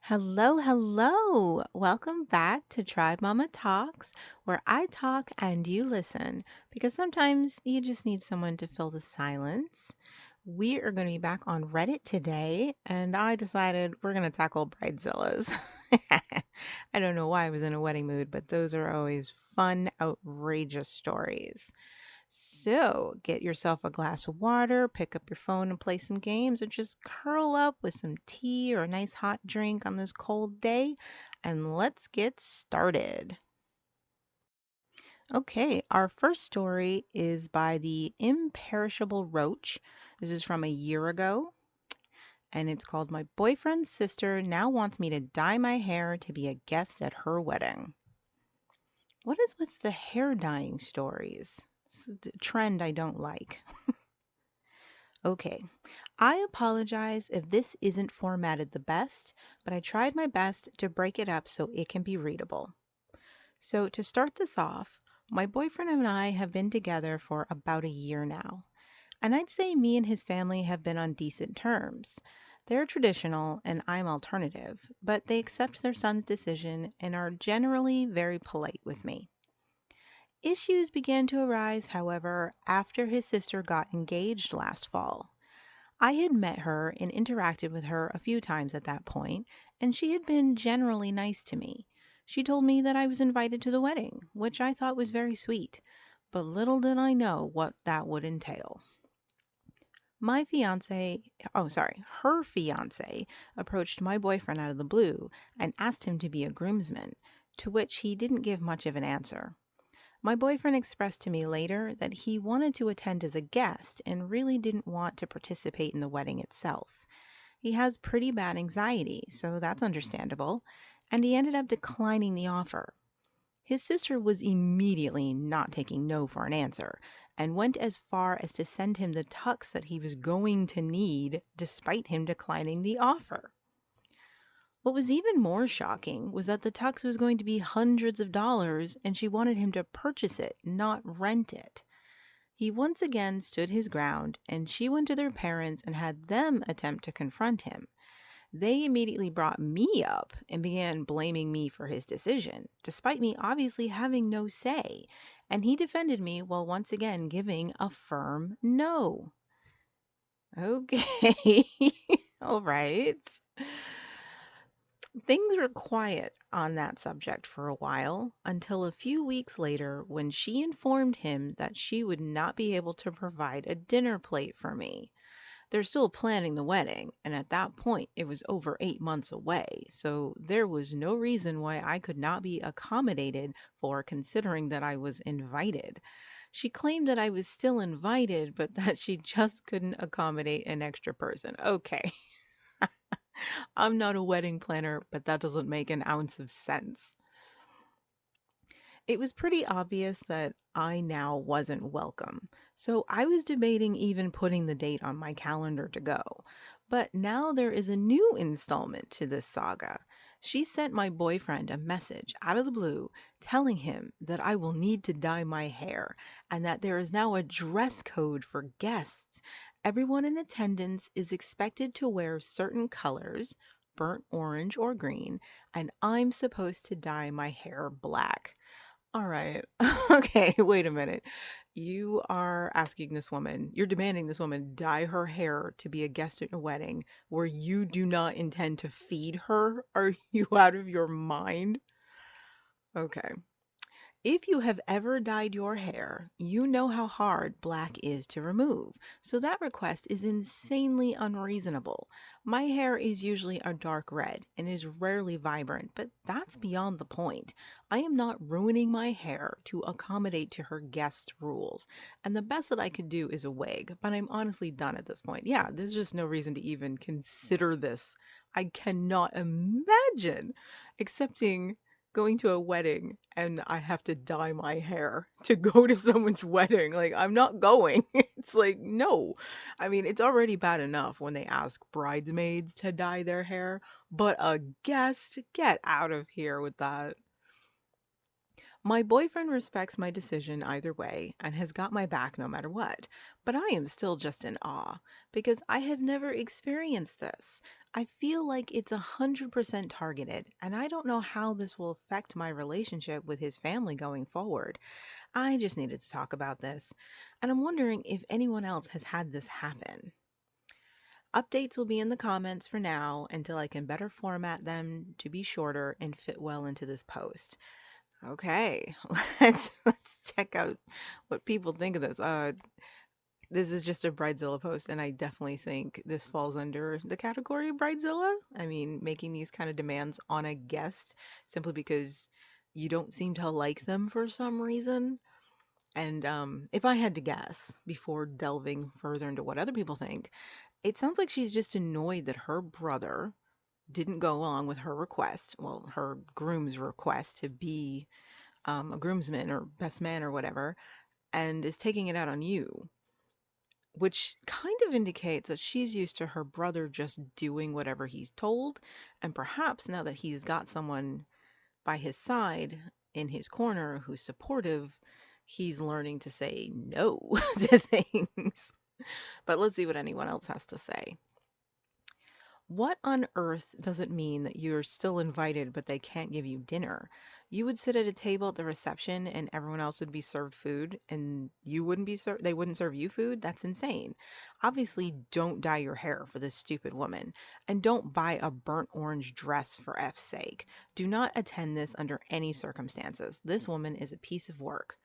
Hello, hello. Welcome back to TribeMomma Talks, where I talk and you listen because sometimes you just need someone to fill the silence. We are going to be back on Reddit today, and I decided we're going to tackle Bridezillas. I don't know why I was in a wedding mood, but those are always fun, outrageous stories. So get yourself a glass of water, pick up your phone and play some games, or just curl up with some tea or a nice hot drink on this cold day, and let's get started. Okay, our first story is by the imperishable Roach. This is from a year ago, and it's called My Boyfriend's Sister Now Wants Me to Dye My Hair to Be a Guest at Her Wedding. What is with the hair dyeing stories? It's a trend I don't like. Okay, I apologize if this isn't formatted the best, but I tried my best to break it up so it can be readable. So, to start this off, my boyfriend and I have been together for about a year now, and I'd say me and his family have been on decent terms. They're traditional and I'm alternative, but they accept their son's decision and are generally very polite with me. Issues began to arise, however, after his sister got engaged last fall. I had met her and interacted with her a few times at that point, and she had been generally nice to me. She told me that I was invited to the wedding, which I thought was very sweet, but little did I know what that would entail. My fiance, her fiance approached my boyfriend out of the blue and asked him to be a groomsman, to which he didn't give much of an answer. My boyfriend expressed to me later that he wanted to attend as a guest and really didn't want to participate in the wedding itself. He has pretty bad anxiety, so that's understandable, and he ended up declining the offer. His sister was immediately not taking no for an answer and went as far as to send him the tux that he was going to need despite him declining the offer. What was even more shocking was that the tux was going to be hundreds of dollars and she wanted him to purchase it, not rent it. He once again stood his ground and she went to their parents and had them attempt to confront him. They immediately brought me up and began blaming me for his decision, despite me obviously having no say, and he defended me while once again giving a firm no. Okay, all right. Things were quiet on that subject for a while until a few weeks later when she informed him that she would not be able to provide a dinner plate for me. They're still planning the wedding, and at that point it was over 8 months away, so there was no reason why I could not be accommodated for considering that I was invited. She claimed that I was still invited, but that she just couldn't accommodate an extra person. Okay. I'm not a wedding planner, but that doesn't make an ounce of sense. It was pretty obvious that I now wasn't welcome, so I was debating even putting the date on my calendar to go. But now there is a new installment to this saga. She sent my boyfriend a message out of the blue telling him that I will need to dye my hair and that there is now a dress code for guests. Everyone in attendance is expected to wear certain colors, burnt orange or green, and I'm supposed to dye my hair black. All right. Okay, wait a minute. You are asking this woman, you're demanding this woman dye her hair to be a guest at a wedding where you do not intend to feed her? Are you out of your mind? Okay. If you have ever dyed your hair, you know how hard black is to remove, so that request is insanely unreasonable. My hair is usually a dark red and is rarely vibrant, but that's beyond the point. I am not ruining my hair to accommodate to her guest rules, and the best that I could do is a wig, but I'm honestly done at this point. Yeah, there's just no reason to even consider this. I cannot imagine accepting going to a wedding and I have to dye my hair to go to someone's wedding. Like, I'm not going. It's like, no. I mean, it's already bad enough when they ask bridesmaids to dye their hair, but a guest, get out of here with that. My boyfriend respects my decision either way and has got my back no matter what, but I am still just in awe because I have never experienced this. I feel like it's 100% targeted, and I don't know how this will affect my relationship with his family going forward. I just needed to talk about this, and I'm wondering if anyone else has had this happen. Updates will be in the comments for now until I can better format them to be shorter and fit well into this post. Okay, let's check out what people think of this. This is just a Bridezilla post, and I definitely think this falls under the category of Bridezilla. I mean, making these kind of demands on a guest simply because you don't seem to like them for some reason. And if I had to guess before delving further into what other people think, it sounds like she's just annoyed that her brother didn't go along with her request, well, her groom's request to be a groomsman or best man or whatever, and is taking it out on you, which kind of indicates that she's used to her brother just doing whatever he's told. And perhaps now that he's got someone by his side in his corner who's supportive, he's learning to say no to things. But let's see what anyone else has to say. What on earth does it mean that you're still invited but they can't give you dinner? You would sit at a table at the reception and everyone else would be served food and you wouldn't be served, they wouldn't serve you food? That's insane. Obviously, don't dye your hair for this stupid woman and don't buy a burnt orange dress for F's sake. Do not attend this under any circumstances. This woman is a piece of work.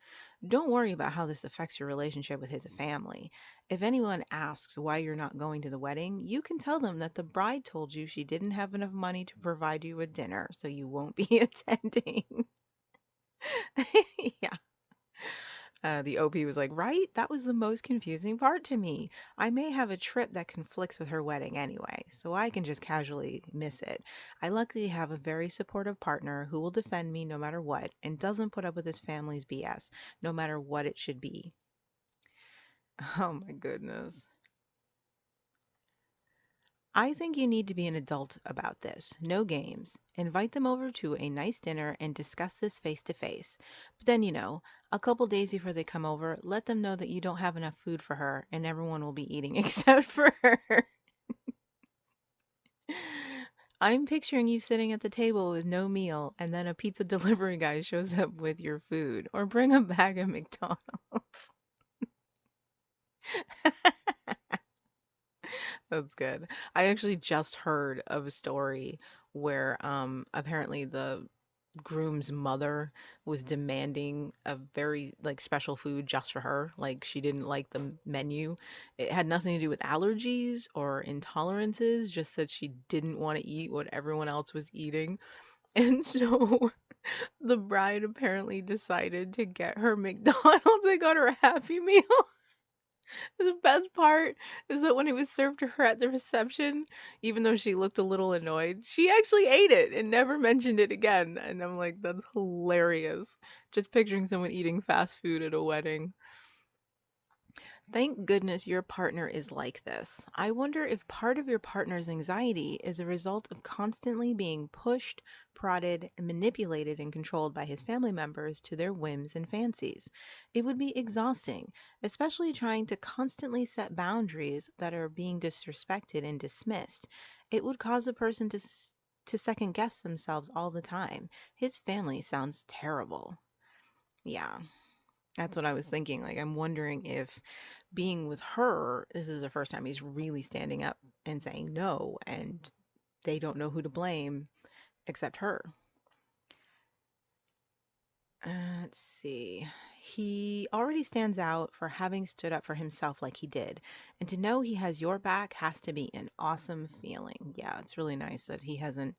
Don't worry about how this affects your relationship with his family. If anyone asks why you're not going to the wedding, you can tell them that the bride told you she didn't have enough money to provide you with dinner, so you won't be attending. Yeah. The OP was like, right? That was the most confusing part to me. I may have a trip that conflicts with her wedding anyway, so I can just casually miss it. I luckily have a very supportive partner who will defend me no matter what and doesn't put up with his family's BS, no matter what it should be. Oh my goodness. I think you need to be an adult about this. No games. Invite them over to a nice dinner and discuss this face to face. But then, a couple days before they come over, let them know that you don't have enough food for her and everyone will be eating except for her. I'm picturing you sitting at the table with no meal and then a pizza delivery guy shows up with your food. Or bring a bag of McDonald's. That's good. I actually just heard of a story where apparently the groom's mother was demanding a very like special food just for her. Like she didn't like the menu. It had nothing to do with allergies or intolerances, just that she didn't want to eat what everyone else was eating. And so the bride apparently decided to get her McDonald's and got her a Happy Meal. The best part is that when it was served to her at the reception, even though she looked a little annoyed, she actually ate it and never mentioned it again. And I'm like, that's hilarious. Just picturing someone eating fast food at a wedding. Thank goodness your partner is like this. I wonder if part of your partner's anxiety is a result of constantly being pushed, prodded, and manipulated and controlled by his family members to their whims and fancies. It would be exhausting, especially trying to constantly set boundaries that are being disrespected and dismissed. It would cause a person to second guess themselves all the time. His family sounds terrible. Yeah, that's what I was thinking. Like, I'm wondering if being with her, this is the first time he's really standing up and saying no, and they don't know who to blame except her. Let's see. He already stands out for having stood up for himself like he did. And to know he has your back has to be an awesome feeling. Yeah, it's really nice that he hasn't,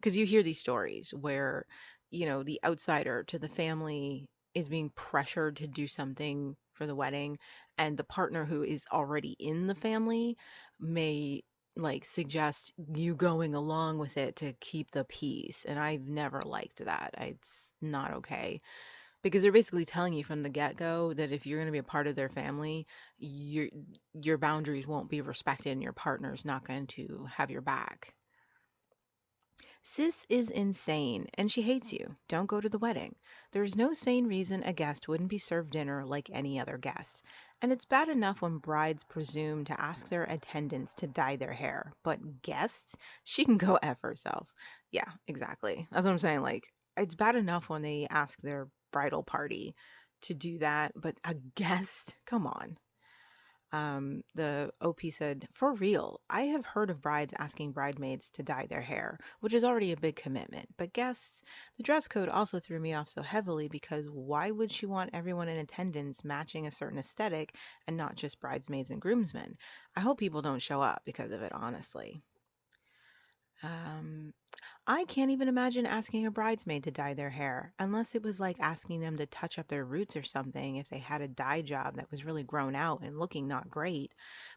because you hear these stories where, the outsider to the family is being pressured to do something for the wedding, and the partner who is already in the family may like suggest you going along with it to keep the peace. And I've never liked that. It's not okay because they're basically telling you from the get-go that if you're going to be a part of their family, your boundaries won't be respected and your partner's not going to have your back. Sis is insane and she hates you. Don't go to the wedding. There's no sane reason a guest wouldn't be served dinner like any other guest. And it's bad enough when brides presume to ask their attendants to dye their hair, but guests, she can go F herself. Yeah, exactly. That's what I'm saying. Like, it's bad enough when they ask their bridal party to do that, but a guest, come on. The OP said, "For real, I have heard of brides asking bridesmaids to dye their hair, which is already a big commitment. But guests, the dress code also threw me off so heavily because why would she want everyone in attendance matching a certain aesthetic and not just bridesmaids and groomsmen? I hope people don't show up because of it, honestly." Um, I can't even imagine asking a bridesmaid to dye their hair, unless it was like asking them to touch up their roots or something if they had a dye job that was really grown out and looking not great.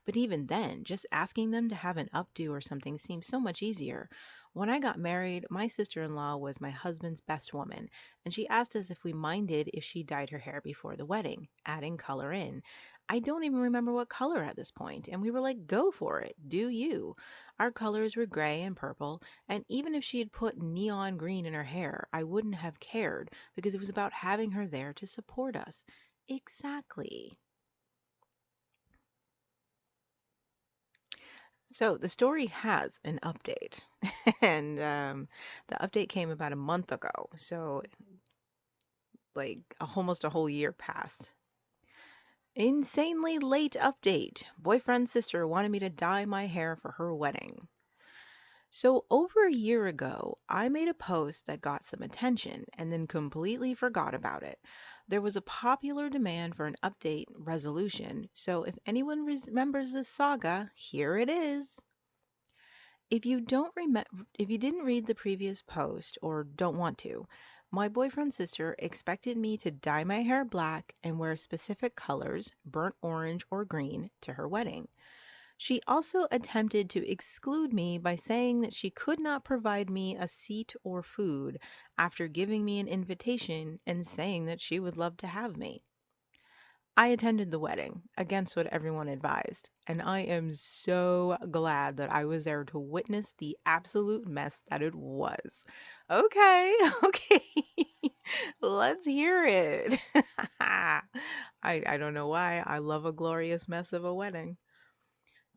But even then, just asking them to have an updo or something seems so much easier. When I got married, my sister in law was my husband's best woman, and she asked us if we minded if she dyed her hair before the wedding, adding color in. I don't even remember what color at this point, and we were like, go for it, do you. Our colors were gray and purple, and even if she had put neon green in her hair, I wouldn't have cared because it was about having her there to support us. Exactly. So the story has an update, and the update came about a month ago. So, like, almost a whole year passed. Insanely late update. Boyfriend's sister wanted me to dye my hair for her wedding. So, over a year ago, I made a post that got some attention and then completely forgot about it. There was a popular demand for an update resolution, so if anyone remembers this saga, here it is. If you didn't read the previous post or don't want to, my boyfriend's sister expected me to dye my hair black and wear specific colors, burnt orange or green, to her wedding. She also attempted to exclude me by saying that she could not provide me a seat or food after giving me an invitation and saying that she would love to have me. I attended the wedding against what everyone advised, and I am so glad that I was there to witness the absolute mess that it was. Okay, okay, let's hear it. I don't know why. I love a glorious mess of a wedding.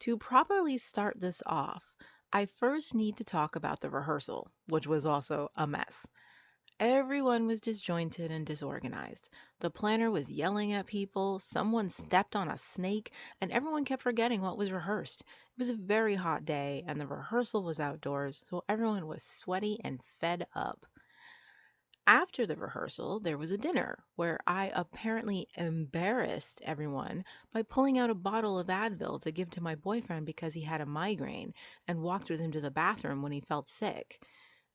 To properly start this off, I first need to talk about the rehearsal, which was also a mess. Everyone was disjointed and disorganized. The planner was yelling at people, someone stepped on a snake, and everyone kept forgetting what was rehearsed. It was a very hot day, and the rehearsal was outdoors, so everyone was sweaty and fed up. After the rehearsal, there was a dinner where I apparently embarrassed everyone by pulling out a bottle of Advil to give to my boyfriend because he had a migraine and walked with him to the bathroom when he felt sick.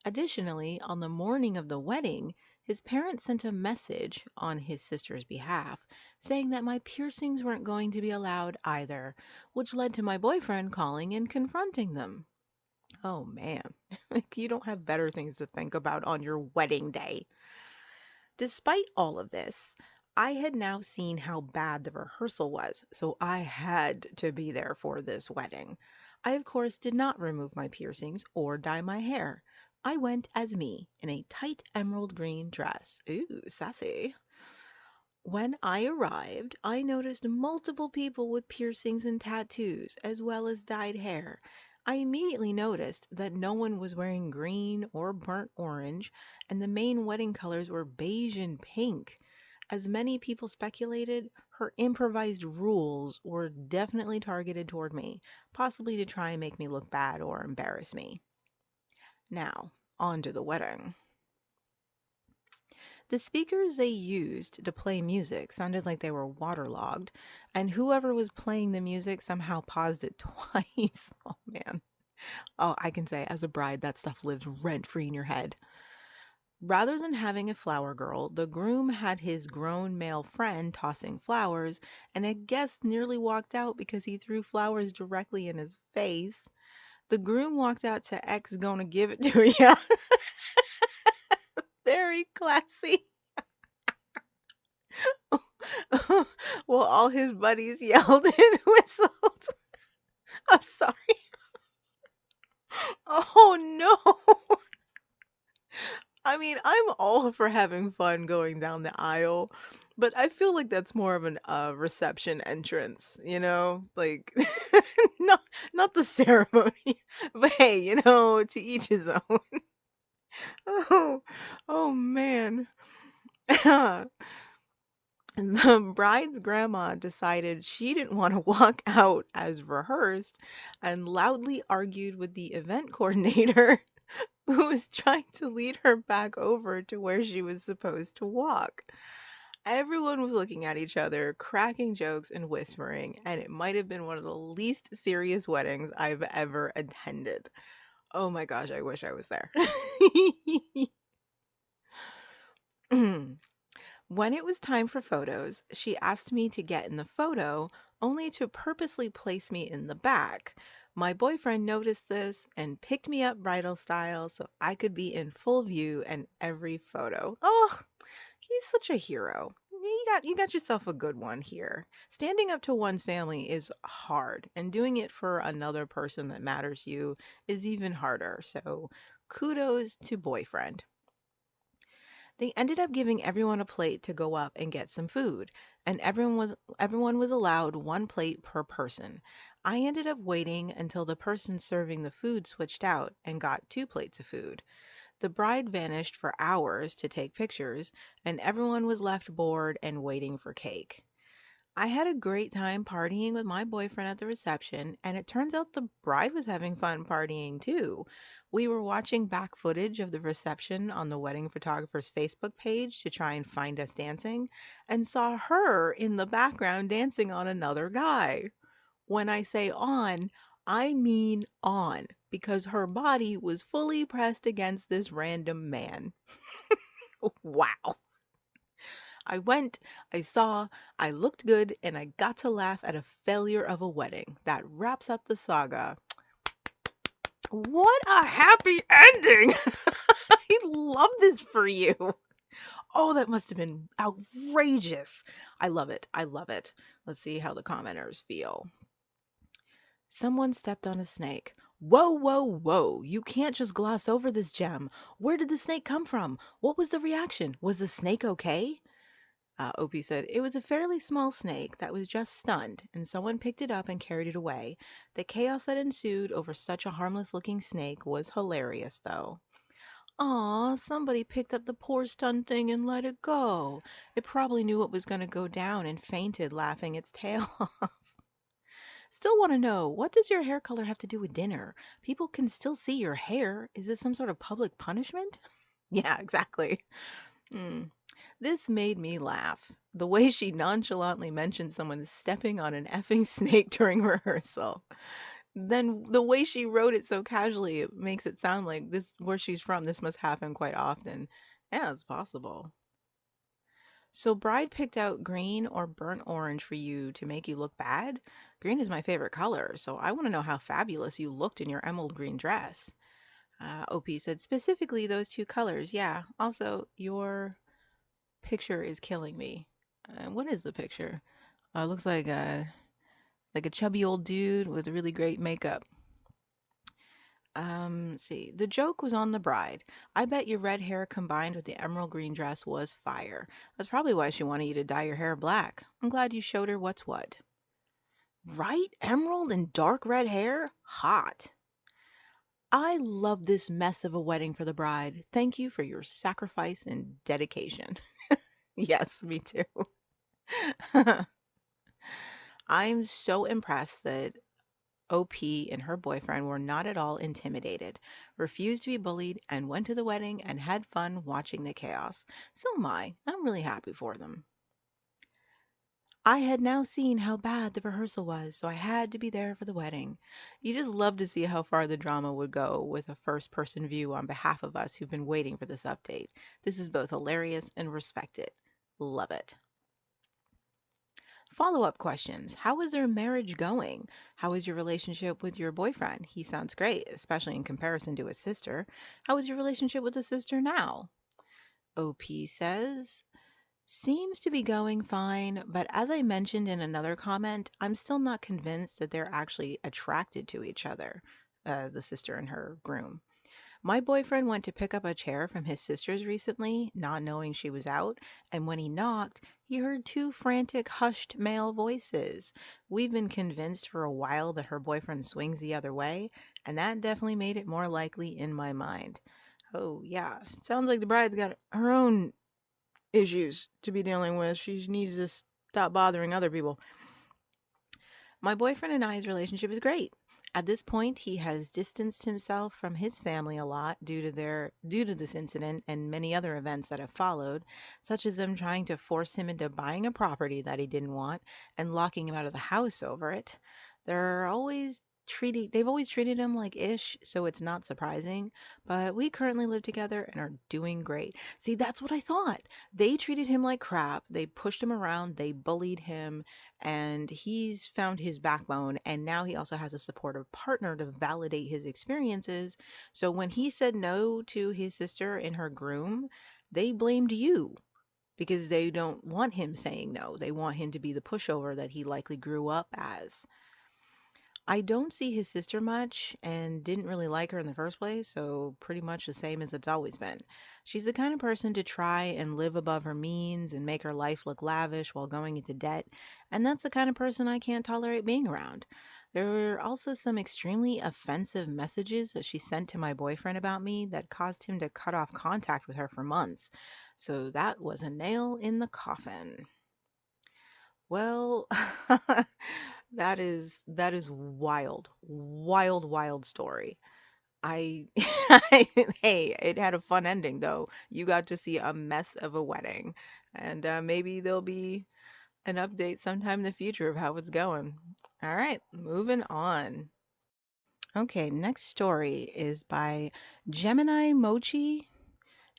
Additionally, on the morning of the wedding, his parents sent a message on his sister's behalf saying that my piercings weren't going to be allowed either, which led to my boyfriend calling and confronting them. Oh man, like you don't have better things to think about on your wedding day. Despite all of this, I had now seen how bad the rehearsal was, so I had to be there for this wedding. I, of course, did not remove my piercings or dye my hair. I went as me in a tight emerald green dress. Ooh, sassy. When I arrived, I noticed multiple people with piercings and tattoos, as well as dyed hair. I immediately noticed that no one was wearing green or burnt orange, and the main wedding colors were beige and pink. As many people speculated, her improvised rules were definitely targeted toward me, possibly to try and make me look bad or embarrass me. Now, on to the wedding. The speakers they used to play music sounded like they were waterlogged, and whoever was playing the music somehow paused it twice. Oh man. Oh, I can say, as a bride, that stuff lives rent free in your head. Rather than having a flower girl, the groom had his grown male friend tossing flowers, and a guest nearly walked out because he threw flowers directly in his face. The groom walked out to X gonna give it to you. Very classy. Well, all his buddies yelled and whistled. I'm sorry. Oh no. I mean, I'm all for having fun going down the aisle, but I feel like that's more of an reception entrance, like not not the ceremony. But hey, to each his own. Oh, oh man. The bride's grandma decided she didn't want to walk out as rehearsed and loudly argued with the event coordinator who was trying to lead her back over to where she was supposed to walk. Everyone was looking at each other, cracking jokes and whispering, and it might have been one of the least serious weddings I've ever attended. Oh my gosh, I wish I was there. When it was time for photos, she asked me to get in the photo, only to purposely place me in the back. My boyfriend noticed this and picked me up bridal style so I could be in full view in every photo. Oh, he's such a hero. You got yourself a good one here. Standing up to one's family is hard, and doing it for another person that matters to you is even harder. So, kudos to boyfriend. They ended up giving everyone a plate to go up and get some food, and everyone was allowed one plate per person. I ended up waiting until the person serving the food switched out and got two plates of food. The bride vanished for hours to take pictures, and everyone was left bored and waiting for cake. I had a great time partying with my boyfriend at the reception, and it turns out the bride was having fun partying too. We were watching back footage of the reception on the wedding photographer's Facebook page to try and find us dancing, and saw her in the background dancing on another guy. When I say on, I mean on, because her body was fully pressed against this random man. Wow. I went, I saw, I looked good, and I got to laugh at a failure of a wedding. That wraps up the saga. What a happy ending! I love this for you. Oh, that must have been outrageous. I love it. I love it. Let's see how the commenters feel. Someone stepped on a snake. Whoa, whoa, whoa. You can't just gloss over this gem. Where did the snake come from? What was the reaction? Was the snake okay? Opie said, it was a fairly small snake that was just stunned, and someone picked it up and carried it away. The chaos that ensued over such a harmless looking snake was hilarious, though. Aw, somebody picked up the poor stunned thing and let it go. It probably knew it was going to go down and fainted, laughing its tail off. Still want to know, what does your hair color have to do with dinner? People can still see your hair. Is this some sort of public punishment? Yeah, exactly. Mm. This made me laugh. The way she nonchalantly mentioned someone stepping on an effing snake during rehearsal. Then the way she wrote it so casually, it makes it sound like this where she's from, this must happen quite often. Yeah, it's possible. So Bride picked out green or burnt orange for you to make you look bad? Green is my favorite color, so I want to know how fabulous you looked in your emerald green dress. OP said specifically those two colors. Yeah. Also, your picture is killing me. What is the picture? It looks like a chubby old dude with really great makeup. Let's see. The joke was on the bride. I bet your red hair combined with the emerald green dress was fire. That's probably why she wanted you to dye your hair black. I'm glad you showed her what's what. Right? Emerald and dark red hair? Hot. I love this mess of a wedding for the bride. Thank you for your sacrifice and dedication. Yes, me too. I'm so impressed that OP and her boyfriend were not at all intimidated, refused to be bullied, and went to the wedding and had fun watching the chaos. So am I. I'm really happy for them. I had now seen how bad the rehearsal was, so I had to be there for the wedding. You just love to see how far the drama would go with a first person view on behalf of us who've been waiting for this update. This is both hilarious and respected. Love it. Follow-up questions. How is their marriage going? How is your relationship with your boyfriend? He sounds great, especially in comparison to his sister. How is your relationship with the sister now? OP says, seems to be going fine, but as I mentioned in another comment, I'm still not convinced that they're actually attracted to each other, the sister and her groom. My boyfriend went to pick up a chair from his sister's recently, not knowing she was out, and when he knocked, he heard two frantic, hushed male voices. We've been convinced for a while that her boyfriend swings the other way, and that definitely made it more likely in my mind. Oh, yeah, sounds like the bride's got her own issues to be dealing with. She needs to stop bothering other people. My boyfriend and I's relationship is great. At this point, he has distanced himself from his family a lot due to this incident and many other events that have followed, such as them trying to force him into buying a property that he didn't want and locking him out of the house over it. They've always treated him like ish, so it's not surprising, but we currently live together and are doing great. See, that's what I thought. They treated him like crap. They pushed him around, they bullied him, and he's found his backbone, and now he also has a supportive partner to validate his experiences. So when he said no to his sister in her groom, they blamed you because they don't want him saying no. They want him to be the pushover that he likely grew up as. I don't see his sister much and didn't really like her in the first place, so pretty much the same as it's always been. She's the kind of person to try and live above her means and make her life look lavish while going into debt, and that's the kind of person I can't tolerate being around. There were also some extremely offensive messages that she sent to my boyfriend about me that caused him to cut off contact with her for months. So that was a nail in the coffin. Well, that is wild. Wild, wild story. I hey, it had a fun ending though. You got to see a mess of a wedding. And maybe there'll be an update sometime in the future of how it's going. All right, moving on. Okay, next story is by Gemini Mochi.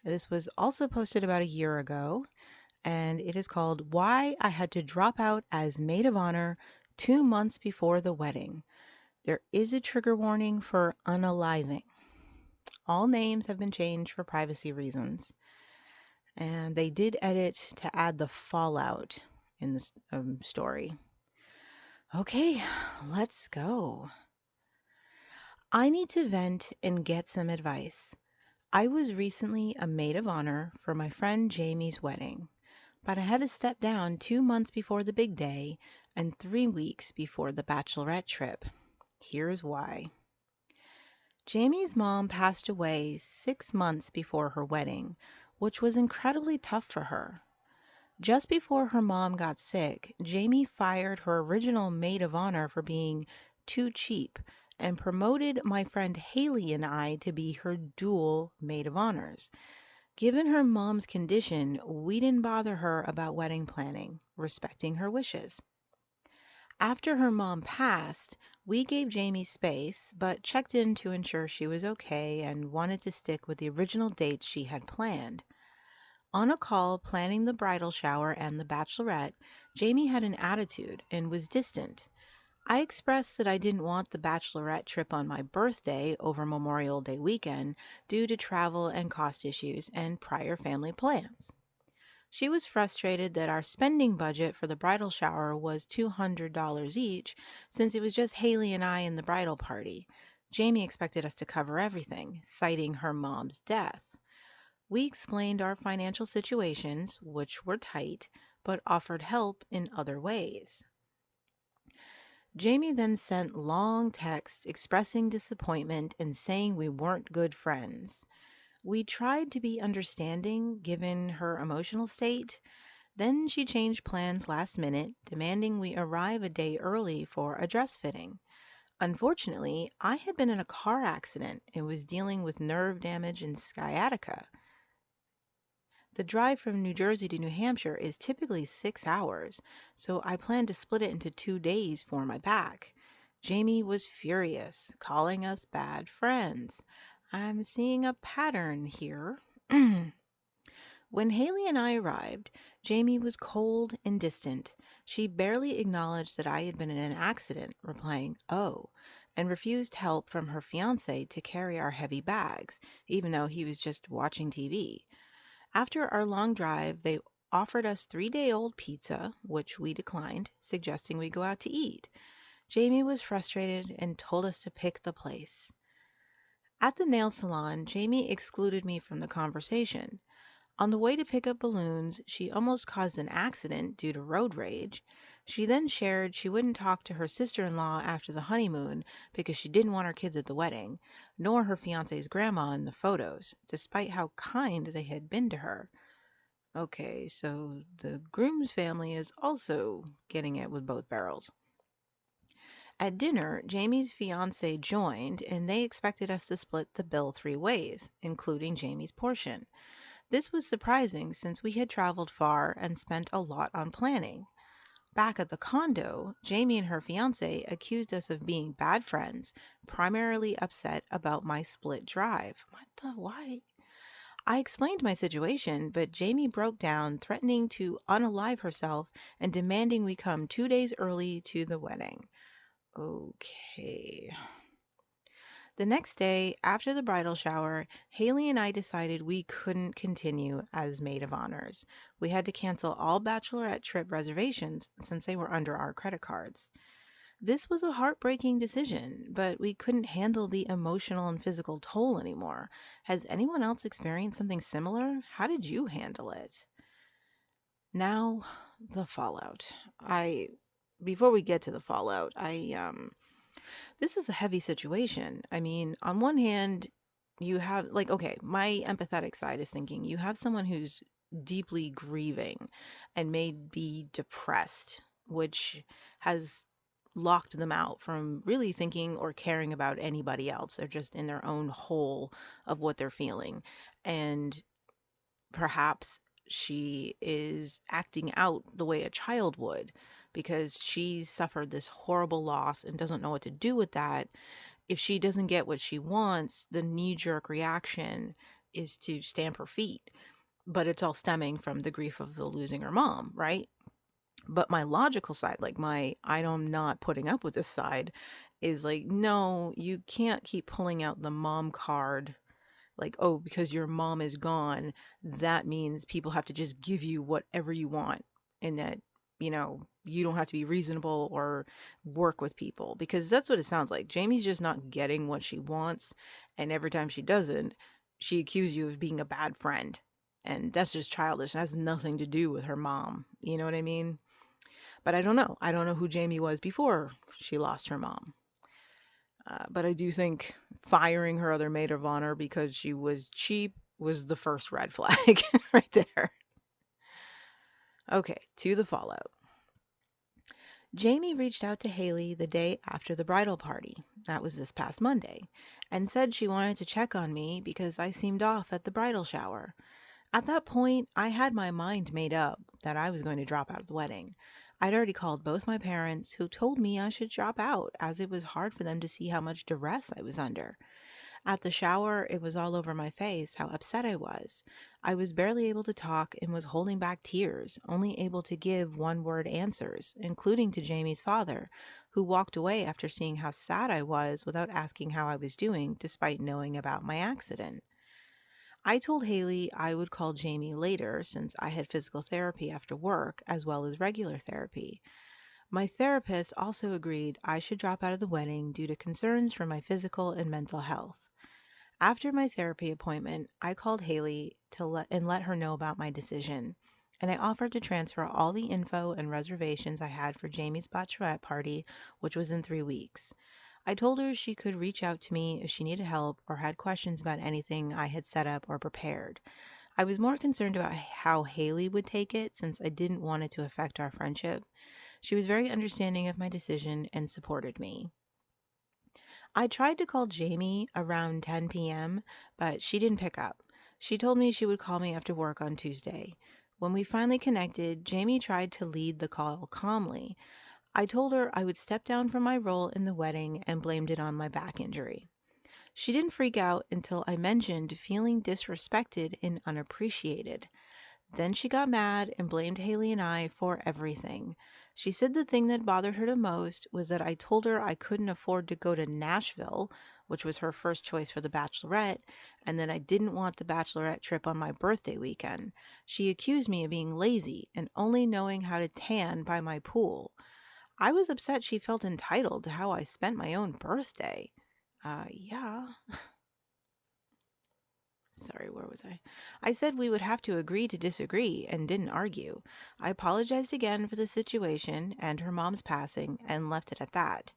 This was also posted about a year ago, and it is called Why I Had to Drop Out as Maid of Honor 2 months before the wedding. There is a trigger warning for unaliving. All names have been changed for privacy reasons, and they did edit to add the fallout in this story. Okay, let's go. I need to vent and get some advice. I was recently a maid of honor for my friend Jamie's wedding, but I had to step down 2 months before the big day and 3 weeks before the bachelorette trip. Here's why. Jamie's mom passed away 6 months before her wedding, which was incredibly tough for her. Just before her mom got sick, Jamie fired her original maid of honor for being too cheap and promoted my friend Haley and I to be her dual maid of honors. Given her mom's condition, we didn't bother her about wedding planning, respecting her wishes. After her mom passed, we gave Jamie space, but checked in to ensure she was okay and wanted to stick with the original dates she had planned. On a call planning the bridal shower and the bachelorette, Jamie had an attitude and was distant. I expressed that I didn't want the bachelorette trip on my birthday over Memorial Day weekend due to travel and cost issues and prior family plans. She was frustrated that our spending budget for the bridal shower was $200 each since it was just Haley and I in the bridal party. Jamie expected us to cover everything, citing her mom's death. We explained our financial situations, which were tight, but offered help in other ways. Jamie then sent long texts expressing disappointment and saying we weren't good friends. We tried to be understanding given her emotional state. Then she changed plans last minute, demanding we arrive a day early for a dress fitting. Unfortunately, I had been in a car accident and was dealing with nerve damage and sciatica. The drive from New Jersey to New Hampshire is typically 6 hours, so I planned to split it into 2 days for my back. Jamie was furious, calling us bad friends. I'm seeing a pattern here. When Haley and I arrived, Jamie was cold and distant. She barely acknowledged that I had been in an accident, replying, "Oh," and refused help from her fiance to carry our heavy bags, even though he was just watching TV. After our long drive, they offered us 3-day-old pizza, which we declined, suggesting we go out to eat. Jamie was frustrated and told us to pick the place. At the nail salon, Jamie excluded me from the conversation. On the way to pick up balloons, she almost caused an accident due to road rage. She then shared she wouldn't talk to her sister in law after the honeymoon because she didn't want her kids at the wedding, nor her fiance's grandma in the photos, despite how kind they had been to her. Okay, so the groom's family is also getting it with both barrels. At dinner, Jamie's fiance joined, and they expected us to split the bill 3 ways, including Jamie's portion. This was surprising since we had traveled far and spent a lot on planning. Back at the condo, Jamie and her fiance accused us of being bad friends, primarily upset about my split drive. What the why? I explained my situation, but Jamie broke down, threatening to unalive herself and demanding we come 2 days early to the wedding. Okay. The next day, after the bridal shower, Haley and I decided we couldn't continue as maid of honors. We had to cancel all bachelorette trip reservations since they were under our credit cards. This was a heartbreaking decision, but we couldn't handle the emotional and physical toll anymore. Has anyone else experienced something similar? How did you handle it? Now, the fallout. I Before we get to the fallout, this is a heavy situation. I mean, on one hand, you have, like, okay, my empathetic side is thinking you have someone who's deeply grieving and may be depressed, which has locked them out from really thinking or caring about anybody else. They're just in their own hole of what they're feeling. And perhaps she is acting out the way a child would because she suffered this horrible loss and doesn't know what to do with that. If she doesn't get what she wants, the knee jerk reaction is to stamp her feet. But it's all stemming from the grief of the losing her mom, right? But my logical side, like my I'm not putting up with this side, is like, no, you can't keep pulling out the mom card. Like, oh, because your mom is gone, that means people have to just give you whatever you want, and that, you don't have to be reasonable or work with people, because that's what it sounds like. Jamie's just not getting what she wants, and every time she doesn't, she accuses you of being a bad friend. And that's just childish. It has nothing to do with her mom. You know what I mean? But I don't know. I don't know who Jamie was before she lost her mom. But I do think firing her other maid of honor because she was cheap was the first red flag right there. Okay, to the fallout. Jamie reached out to Haley the day after the bridal party, that was this past Monday, and said she wanted to check on me because I seemed off at the bridal shower. At that point, I had my mind made up that I was going to drop out of the wedding. I'd already called both my parents, who told me I should drop out as it was hard for them to see how much duress I was under. At the shower, it was all over my face how upset I was. I was barely able to talk and was holding back tears, only able to give one-word answers, including to Jamie's father, who walked away after seeing how sad I was without asking how I was doing, despite knowing about my accident. I told Haley I would call Jamie later since I had physical therapy after work as well as regular therapy. My therapist also agreed I should drop out of the wedding due to concerns for my physical and mental health. After my therapy appointment, I called Haley and let her know about my decision, and I offered to transfer all the info and reservations I had for Jamie's bachelorette party, which was in 3 weeks. I told her she could reach out to me if she needed help or had questions about anything I had set up or prepared. I was more concerned about how Haley would take it since I didn't want it to affect our friendship. She was very understanding of my decision and supported me. I tried to call Jamie around 10 p.m., but she didn't pick up. She told me she would call me after work on Tuesday. When we finally connected, Jamie tried to lead the call calmly. I told her I would step down from my role in the wedding and blamed it on my back injury. She didn't freak out until I mentioned feeling disrespected and unappreciated. Then she got mad and blamed Haley and I for everything. She said the thing that bothered her the most was that I told her I couldn't afford to go to Nashville, which was her first choice for the bachelorette, and that I didn't want the bachelorette trip on my birthday weekend. She accused me of being lazy and only knowing how to tan by my pool. I was upset she felt entitled to how I spent my own birthday. Yeah. sorry, where was I? I said we would have to agree to disagree and didn't argue. I apologized again for the situation and her mom's passing and left it at that.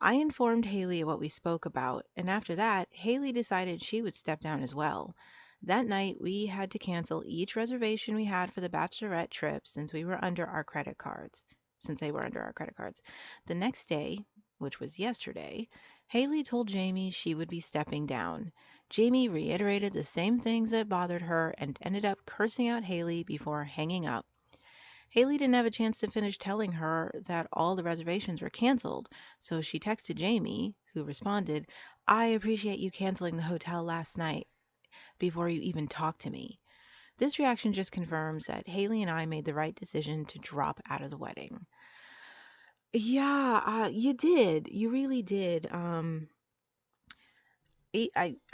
I informed Haley of what we spoke about, and after that, Haley decided she would step down as well. That night, we had to cancel each reservation we had for the bachelorette trip since we were under our credit cards. Since they were under our credit cards. The next day, which was yesterday, Haley told Jamie she would be stepping down. Jamie reiterated the same things that bothered her and ended up cursing out Haley before hanging up. Haley didn't have a chance to finish telling her that all the reservations were canceled, so she texted Jamie, who responded, I appreciate you canceling the hotel last night before you even talked to me. This reaction just confirms that Haley and I made the right decision to drop out of the wedding. Yeah, you did. You really did. I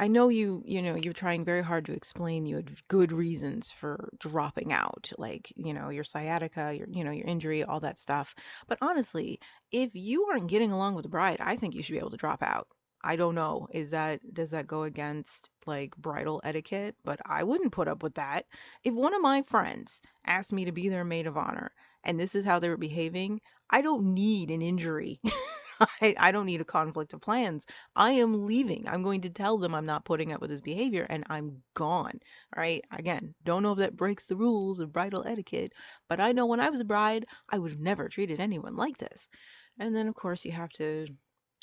know you're trying very hard to explain you had good reasons for dropping out, like, your sciatica, your injury, all that stuff. But honestly, if you aren't getting along with the bride, I think you should be able to drop out. I don't know. Does that go against like bridal etiquette? But I wouldn't put up with that. If one of my friends asked me to be their maid of honor and this is how they were behaving, I don't need an injury. I don't need a conflict of plans. I am leaving. I'm going to tell them I'm not putting up with this behavior and I'm gone. All right. Again, don't know if that breaks the rules of bridal etiquette, but I know when I was a bride, I would have never treated anyone like this. And then, of course, you have to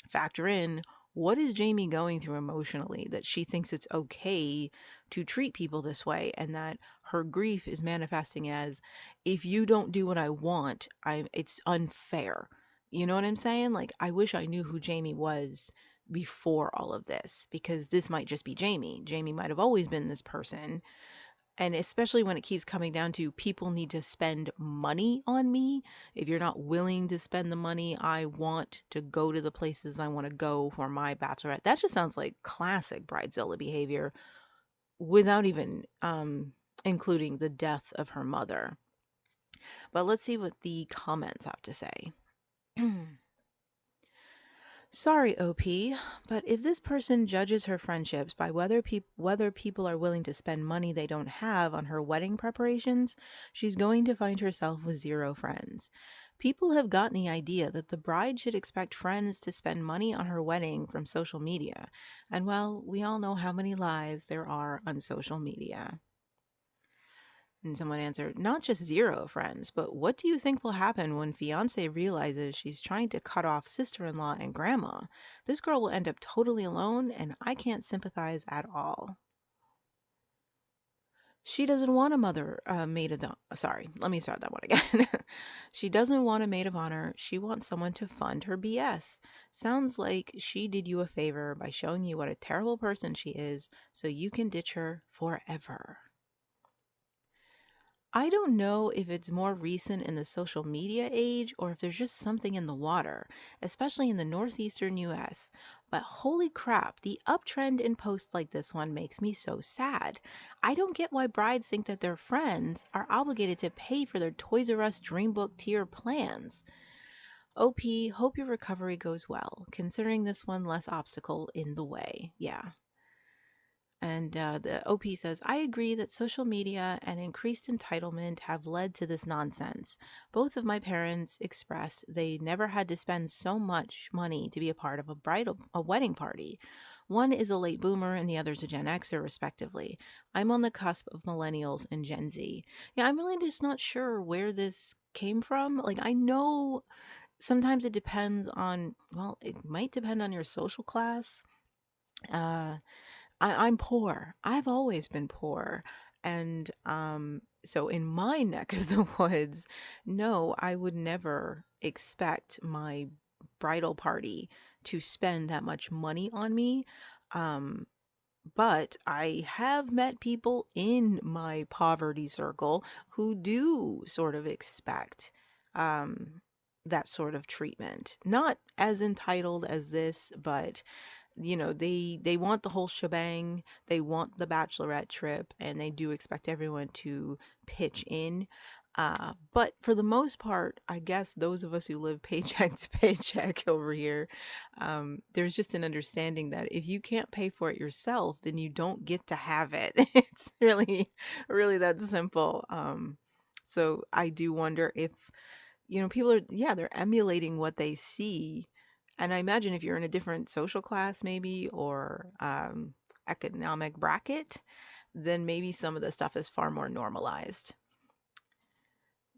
factor in what is Jamie going through emotionally that she thinks it's okay to treat people this way and that her grief is manifesting as if you don't do what I want, it's unfair. You know what I'm saying? Like I wish I knew who Jamie was before all of this because this might just be Jamie. Jamie might have always been this person, and especially when it keeps coming down to people need to spend money on me. If you're not willing to spend the money I want to go to the places I want to go for my bachelorette, that just sounds like classic Bridezilla behavior without even including the death of her mother. But let's see what the comments have to say. Sorry, OP, but if this person judges her friendships by whether people are willing to spend money they don't have on her wedding preparations, she's going to find herself with zero friends. People have gotten the idea that the bride should expect friends to spend money on her wedding from social media. And well, we all know how many lies there are on social media. And someone answered, not just zero friends, but what do you think will happen when fiance realizes she's trying to cut off sister-in-law and grandma? This girl will end up totally alone, and I can't sympathize at all. She doesn't want a maid of sorry, let me start that one again. She doesn't want a maid of honor. She wants someone to fund her BS. Sounds like she did you a favor by showing you what a terrible person she is, so you can ditch her forever. I don't know if it's more recent in the social media age or if there's just something in the water, especially in the northeastern US. But holy crap, the uptrend in posts like this one makes me so sad. I don't get why brides think that their friends are obligated to pay for their Toys R Us Dreambook tier plans. OP, hope your recovery goes well, considering this one less obstacle in the way. Yeah. And the OP says, I agree that social media and increased entitlement have led to this nonsense. Both of my parents expressed they never had to spend so much money to be a part of a wedding party. One is a late boomer and the other's a Gen Xer, respectively. I'm on the cusp of millennials and Gen Z. Yeah, I'm really just not sure where this came from. Like, I know sometimes it depends on, well, it might depend on your social class. Uh, I'm poor. I've always been poor. And so in my neck of the woods, no, I would never expect my bridal party to spend that much money on me. Um, but I have met people in my poverty circle who do sort of expect um, that sort of treatment. Not as entitled as this, but they want the whole shebang. They want the bachelorette trip, and they do expect everyone to pitch in. But for the most part, I guess those of us who live paycheck to paycheck over here, there's just an understanding that if you can't pay for it yourself, then you don't get to have it. It's really, really that simple. So I do wonder if, people are, yeah, they're emulating what they see. And I imagine if you're in a different social class, maybe, or economic bracket, then maybe some of the stuff is far more normalized.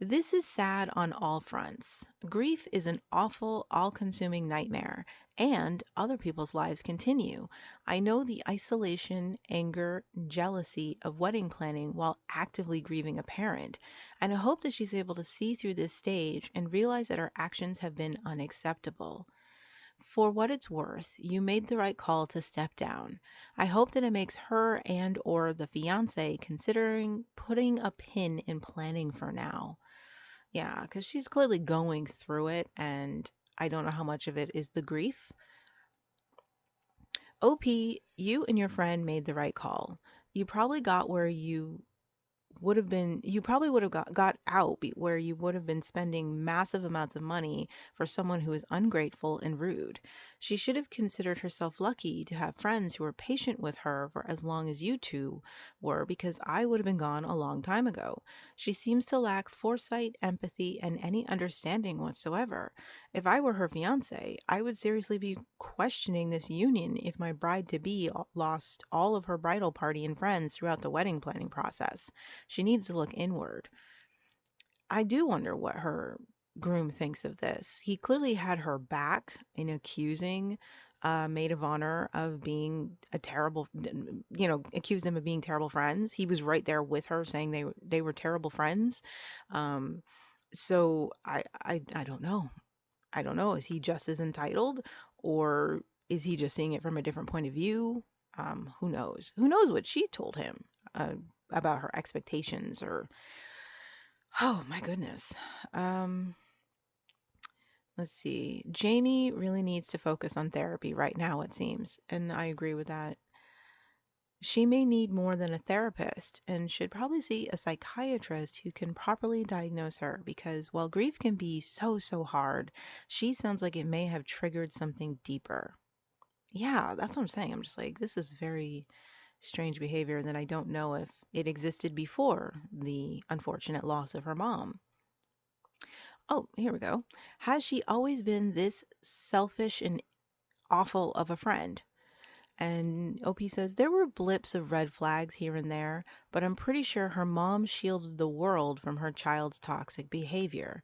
This is sad on all fronts. Grief is an awful, all consuming nightmare, and other people's lives continue. I know the isolation, anger, jealousy of wedding planning while actively grieving a parent, and I hope that she's able to see through this stage and realize that her actions have been unacceptable. For what it's worth, you made the right call to step down. I hope that it makes her and or the fiance considering putting a pin in planning for now. Yeah, because she's clearly going through it, and I don't know how much of it is the grief. OP, you and your friend made the right call. You probably got where you probably would have got out where you would have been spending massive amounts of money for someone who is ungrateful and rude. She should have considered herself lucky to have friends who were patient with her for as long as you two were, because I would have been gone a long time ago. She seems to lack foresight, empathy, and any understanding whatsoever. If I were her fiance, I would seriously be questioning this union if my bride to be lost all of her bridal party and friends throughout the wedding planning process. She needs to look inward. I do wonder what her groom thinks of this. He clearly had her back in accusing maid of honor of being a terrible, accused them of being terrible friends. He was right there with her saying they were terrible friends. Um, so I don't know. I don't know. Is he just as entitled, or is he just seeing it from a different point of view? Who knows? Who knows what she told him uh, about her expectations, or oh my goodness. Um, let's see. Jamie really needs to focus on therapy right now, it seems, and I agree with that. She may need more than a therapist and should probably see a psychiatrist who can properly diagnose her, because while grief can be so, so hard, she sounds like it may have triggered something deeper. Yeah, that's what I'm saying. I'm just like, this is very strange behavior that I don't know if it existed before the unfortunate loss of her mom. Oh, here we go. Has she always been this selfish and awful of a friend? And OP says there were blips of red flags here and there, but I'm pretty sure her mom shielded the world from her child's toxic behavior.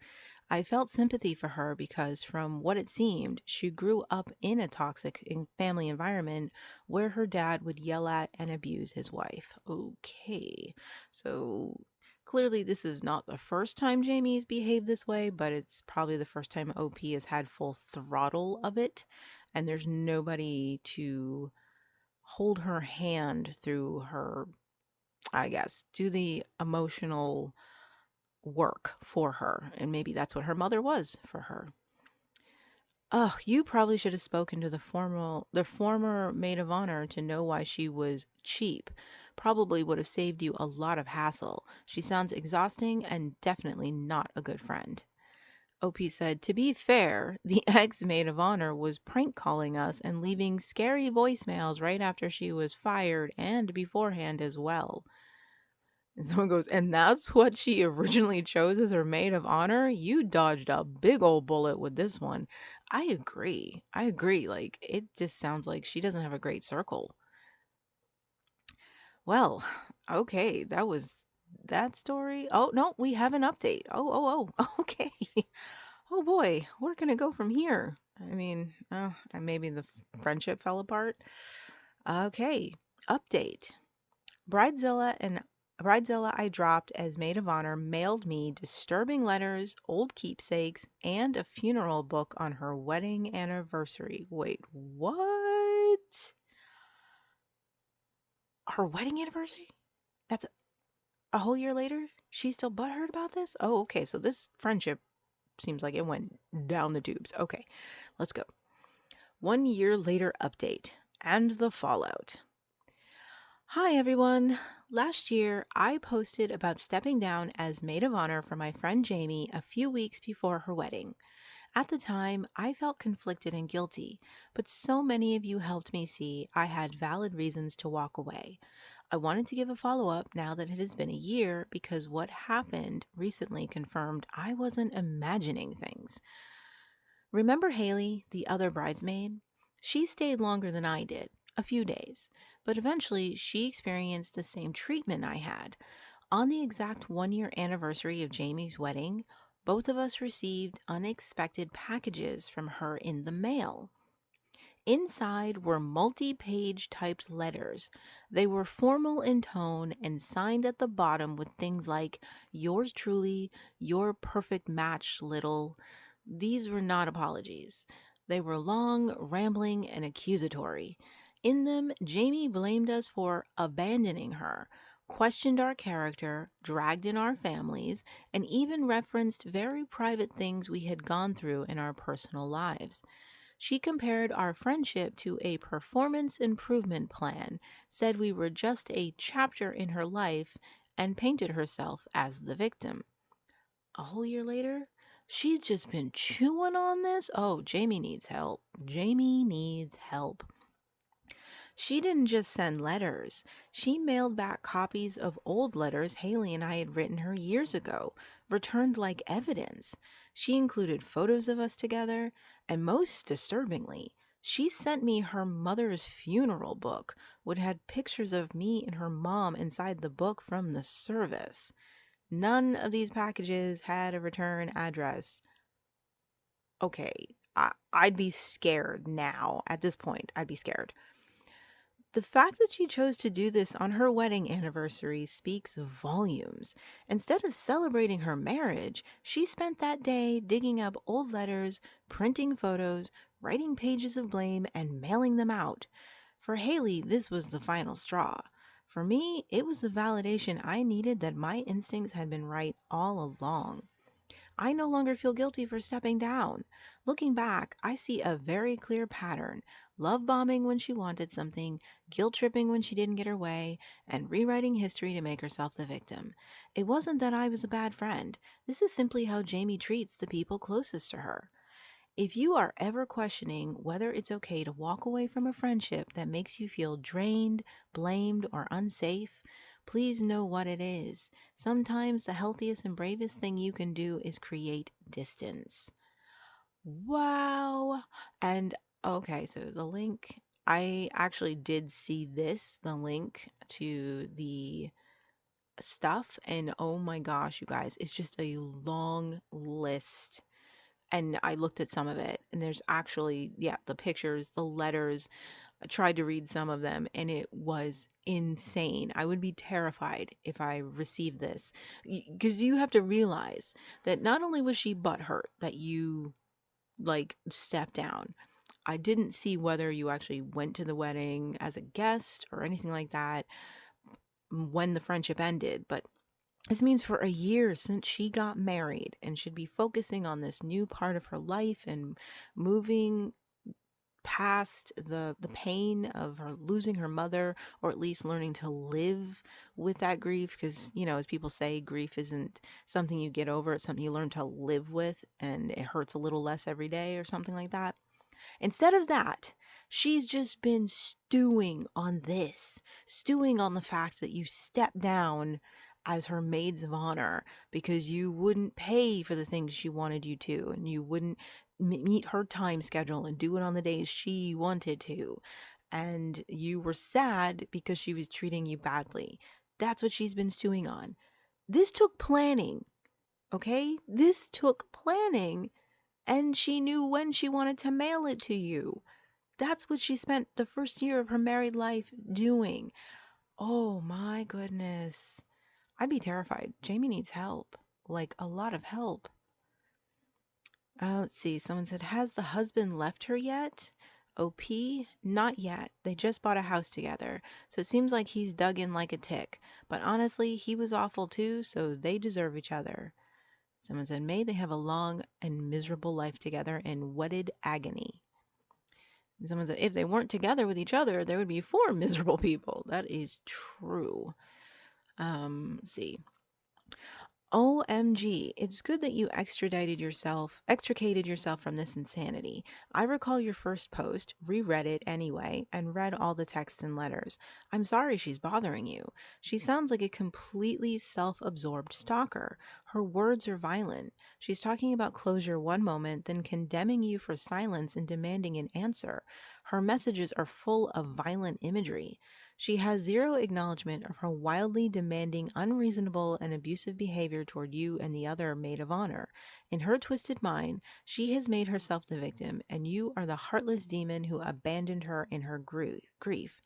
I felt sympathy for her because, from what it seemed, she grew up in a toxic family environment where her dad would yell at and abuse his wife. Okay, so clearly this is not the first time Jamie's behaved this way, but it's probably the first time OP has had full throttle of it, and there's nobody to hold her hand through her, I guess, do the emotional work for her. And maybe that's what her mother was for her. Ugh, you probably should have spoken to the former maid of honor to know why she was cheap. Probably would have saved you a lot of hassle. She sounds exhausting and definitely not a good friend. OP said, to be fair, the ex maid of honor was prank calling us and leaving scary voicemails right after she was fired and beforehand as well. And someone goes, and that's what she originally chose as her maid of honor? You dodged a big old bullet with this one. I agree. I agree. Like, it just sounds like she doesn't have a great circle. Well, okay, that was that story. Oh, no, we have an update. Oh, okay. Oh boy, where can it go from here? I mean, maybe the friendship fell apart. Okay, update. Bridezilla and Bridezilla I dropped as maid of honor mailed me disturbing letters, old keepsakes, and a funeral book on her wedding anniversary. Wait, what? Her wedding anniversary? That's a whole year later? She's still butthurt about this? Oh, okay, so this friendship seems like it went down the tubes. Okay, let's go. 1 year later update and the fallout. Hi, everyone. Last year, I posted about stepping down as maid of honor for my friend Jamie a few weeks before her wedding. At the time, I felt conflicted and guilty, but so many of you helped me see I had valid reasons to walk away. I wanted to give a follow up now that it has been a year because what happened recently confirmed I wasn't imagining things. Remember Haley, the other bridesmaid? She stayed longer than I did, a few days, but eventually she experienced the same treatment I had. On the exact 1 year anniversary of Jamie's wedding, both of us received unexpected packages from her in the mail. Inside were multi page typed letters. They were formal in tone and signed at the bottom with things like, "Yours truly, your perfect match, little." These were not apologies. They were long, rambling, and accusatory. In them, Jamie blamed us for abandoning her, questioned our character, dragged in our families, and even referenced very private things we had gone through in our personal lives. She compared our friendship to a performance improvement plan, said we were just a chapter in her life, and painted herself as the victim. A whole year later, she's just been chewing on this. Oh, Jamie needs help. Jamie needs help. She didn't just send letters. She mailed back copies of old letters Haley and I had written her years ago, returned like evidence. She included photos of us together, and most disturbingly, she sent me her mother's funeral book, which had pictures of me and her mom inside the book from the service. None of these packages had a return address. Okay, I'd be scared now. At this point, I'd be scared. The fact that she chose to do this on her wedding anniversary speaks volumes. Instead of celebrating her marriage, she spent that day digging up old letters, printing photos, writing pages of blame, and mailing them out. For Haley, this was the final straw. For me, it was the validation I needed that my instincts had been right all along. I no longer feel guilty for stepping down. Looking back, I see a very clear pattern: love bombing when she wanted something, guilt tripping when she didn't get her way, and rewriting history to make herself the victim. It wasn't that I was a bad friend. This is simply how Jamie treats the people closest to her. If you are ever questioning whether it's okay to walk away from a friendship that makes you feel drained, blamed, or unsafe, please know what it is. Sometimes the healthiest and bravest thing you can do is create distance. Wow. And okay, so the link, I actually did see this, the link to the stuff, and oh my gosh, you guys, it's just a long list, and I looked at some of it, and there's actually, yeah, the pictures, the letters. I tried to read some of them, and it was insane. I would be terrified if I received this. Because you have to realize that not only was she butthurt that you, like, stepped down, I didn't see whether you actually went to the wedding as a guest or anything like that when the friendship ended, but this means for a year since she got married and should be focusing on this new part of her life and moving past the pain of her losing her mother, or at least learning to live with that grief, because as people say, grief isn't something you get over, it's something you learn to live with, and it hurts a little less every day or something like that. Instead of that, she's just been stewing on this, stewing on the fact that you stepped down as her maids of honor because you wouldn't pay for the things she wanted you to, and you wouldn't meet her time schedule and do it on the days she wanted to. And you were sad because she was treating you badly. That's what she's been stewing on. This took planning, okay? This took planning, and she knew when she wanted to mail it to you. That's what she spent the first year of her married life doing. Oh my goodness. I'd be terrified. Jamie needs help. Like a lot of help. Let's see. Someone said, has the husband left her yet? OP? Not yet. They just bought a house together. So it seems like he's dug in like a tick. But honestly, he was awful too, so they deserve each other. Someone said, may they have a long and miserable life together in wedded agony. And someone said, if they weren't together with each other, there would be four miserable people. That is true. Let's see. OMG, it's good that you extricated yourself from this insanity. I recall your first post, reread it anyway, and read all the texts and letters. I'm sorry she's bothering you. She sounds like a completely self absorbed stalker. Her words are violent. She's talking about closure one moment, then condemning you for silence and demanding an answer. Her messages are full of violent imagery. She has zero acknowledgement of her wildly demanding, unreasonable, and abusive behavior toward you and the other maid of honor. In her twisted mind, she has made herself the victim, and you are the heartless demon who abandoned her in her grief.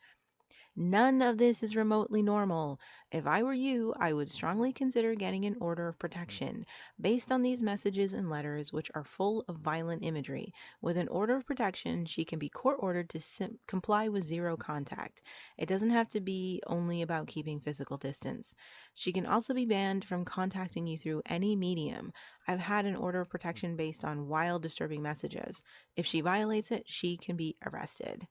None of this is remotely normal. If I were you, I would strongly consider getting an order of protection based on these messages and letters, which are full of violent imagery. With an order of protection, she can be court ordered to comply with zero contact. It doesn't have to be only about keeping physical distance. She can also be banned from contacting you through any medium. I've had an order of protection based on wild, disturbing messages. If she violates it, she can be arrested.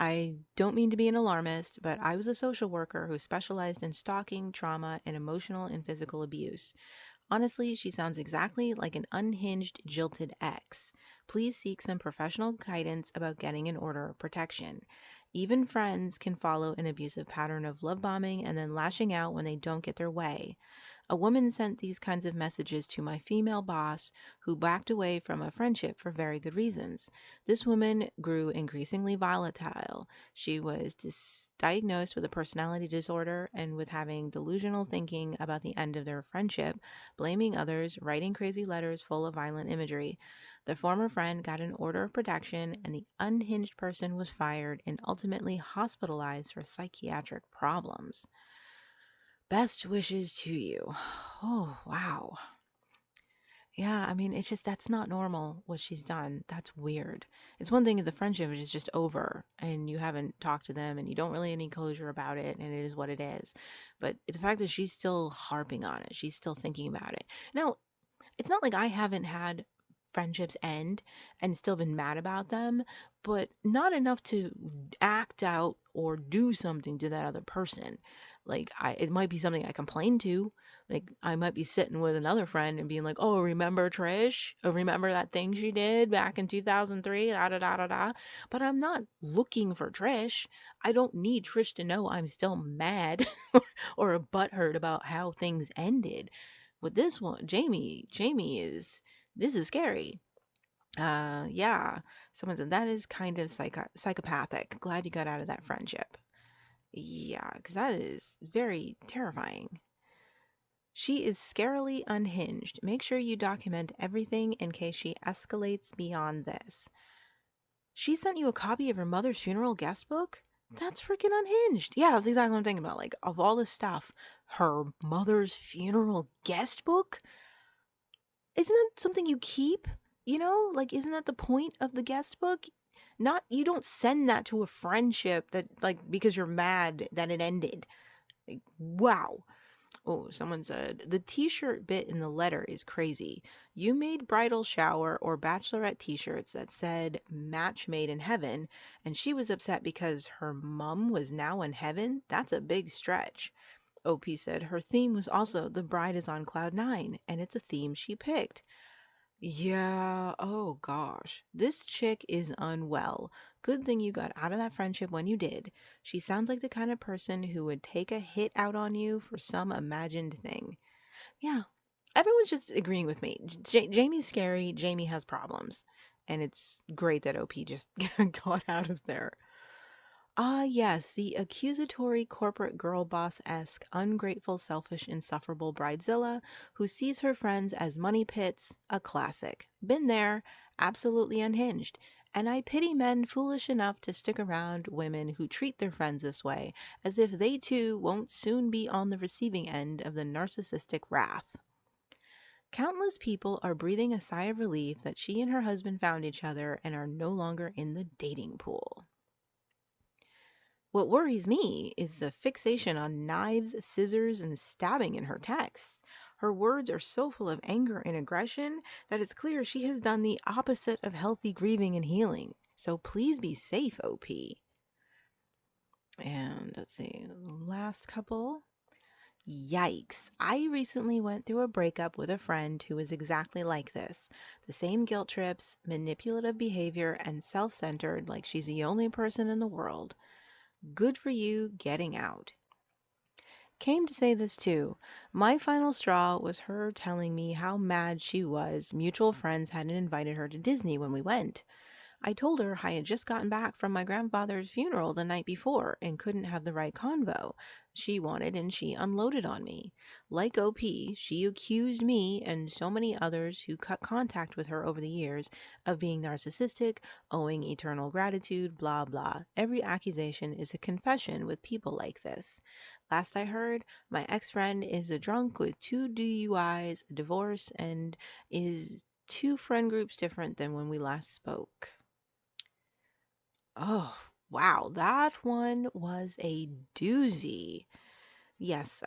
I don't mean to be an alarmist, but I was a social worker who specialized in stalking, trauma, and emotional and physical abuse. Honestly, she sounds exactly like an unhinged, jilted ex. Please seek some professional guidance about getting an order of protection. Even friends can follow an abusive pattern of love bombing and then lashing out when they don't get their way. A woman sent these kinds of messages to my female boss, who backed away from a friendship for very good reasons. This woman grew increasingly volatile. She was diagnosed with a personality disorder and with having delusional thinking about the end of their friendship, blaming others, writing crazy letters full of violent imagery. The former friend got an order of protection, and the unhinged person was fired and ultimately hospitalized for psychiatric problems. Best wishes to you. Oh, wow. Yeah, I mean, it's just that's not normal what she's done. That's weird. It's one thing if the friendship is just over and you haven't talked to them and you don't really any closure about it and it is what it is. But the fact that she's still harping on it, she's still thinking about it. Now, it's not like I haven't had friendships end and still been mad about them, but not enough to act out or do something to that other person. Like it might be something I complain to. Like I might be sitting with another friend and being like, "Oh, remember Trish? Oh, remember that thing she did back in 2003? Da da da da da." But I'm not looking for Trish. I don't need Trish to know I'm still mad or a butthurt about how things ended. With this one, Jamie is this is scary. Yeah. Someone said that is kind of psychopathic. Glad you got out of that friendship. Yeah, because that is very terrifying. She is scarily unhinged. Make sure you document everything in case she escalates beyond this. She sent you a copy of her mother's funeral guest book? That's freaking unhinged. Yeah, that's exactly what I'm thinking about. Like, of all the stuff, her mother's funeral guest book? Isn't that something you keep? Like, isn't that the point of the guest book? Not, you don't send that to a friendship that, like, because you're mad that it ended. Like, wow. Oh, someone said, the t shirt bit in the letter is crazy. You made bridal shower or bachelorette t shirts that said match made in heaven, and she was upset because her mum was now in heaven? That's a big stretch. OP said her theme was also the bride is on cloud nine, and it's a theme she picked. Yeah, oh gosh. This chick is unwell. Good thing you got out of that friendship when you did. She sounds like the kind of person who would take a hit out on you for some imagined thing. Yeah, everyone's just agreeing with me. Jamie's scary. Jamie has problems. And it's great that OP just got out of there. Ah, yes, the accusatory corporate girl boss esque, ungrateful, selfish, insufferable bridezilla who sees her friends as money pits, a classic. Been there, absolutely unhinged. And I pity men foolish enough to stick around women who treat their friends this way, as if they too won't soon be on the receiving end of the narcissistic wrath. Countless people are breathing a sigh of relief that she and her husband found each other and are no longer in the dating pool. What worries me is the fixation on knives, scissors, and stabbing in her texts. Her words are so full of anger and aggression that it's clear she has done the opposite of healthy grieving and healing. So please be safe, OP. And let's see, last couple. Yikes. I recently went through a breakup with a friend who was exactly like this. The same guilt trips, manipulative behavior, and self centered, like she's the only person in the world. Good for you getting out. Came to say this too. My final straw was her telling me how mad she was mutual friends hadn't invited her to Disney when we went. I told her I had just gotten back from my grandfather's funeral the night before and couldn't have the right convo she wanted, and she unloaded on me. Like OP, she accused me and so many others who cut contact with her over the years of being narcissistic, owing eternal gratitude, blah blah. Every accusation is a confession with people like this. Last I heard, my ex-friend is a drunk with 2 DUIs, a divorce, and is 2 friend groups different than when we last spoke. Oh, wow. That one was a doozy. Yes,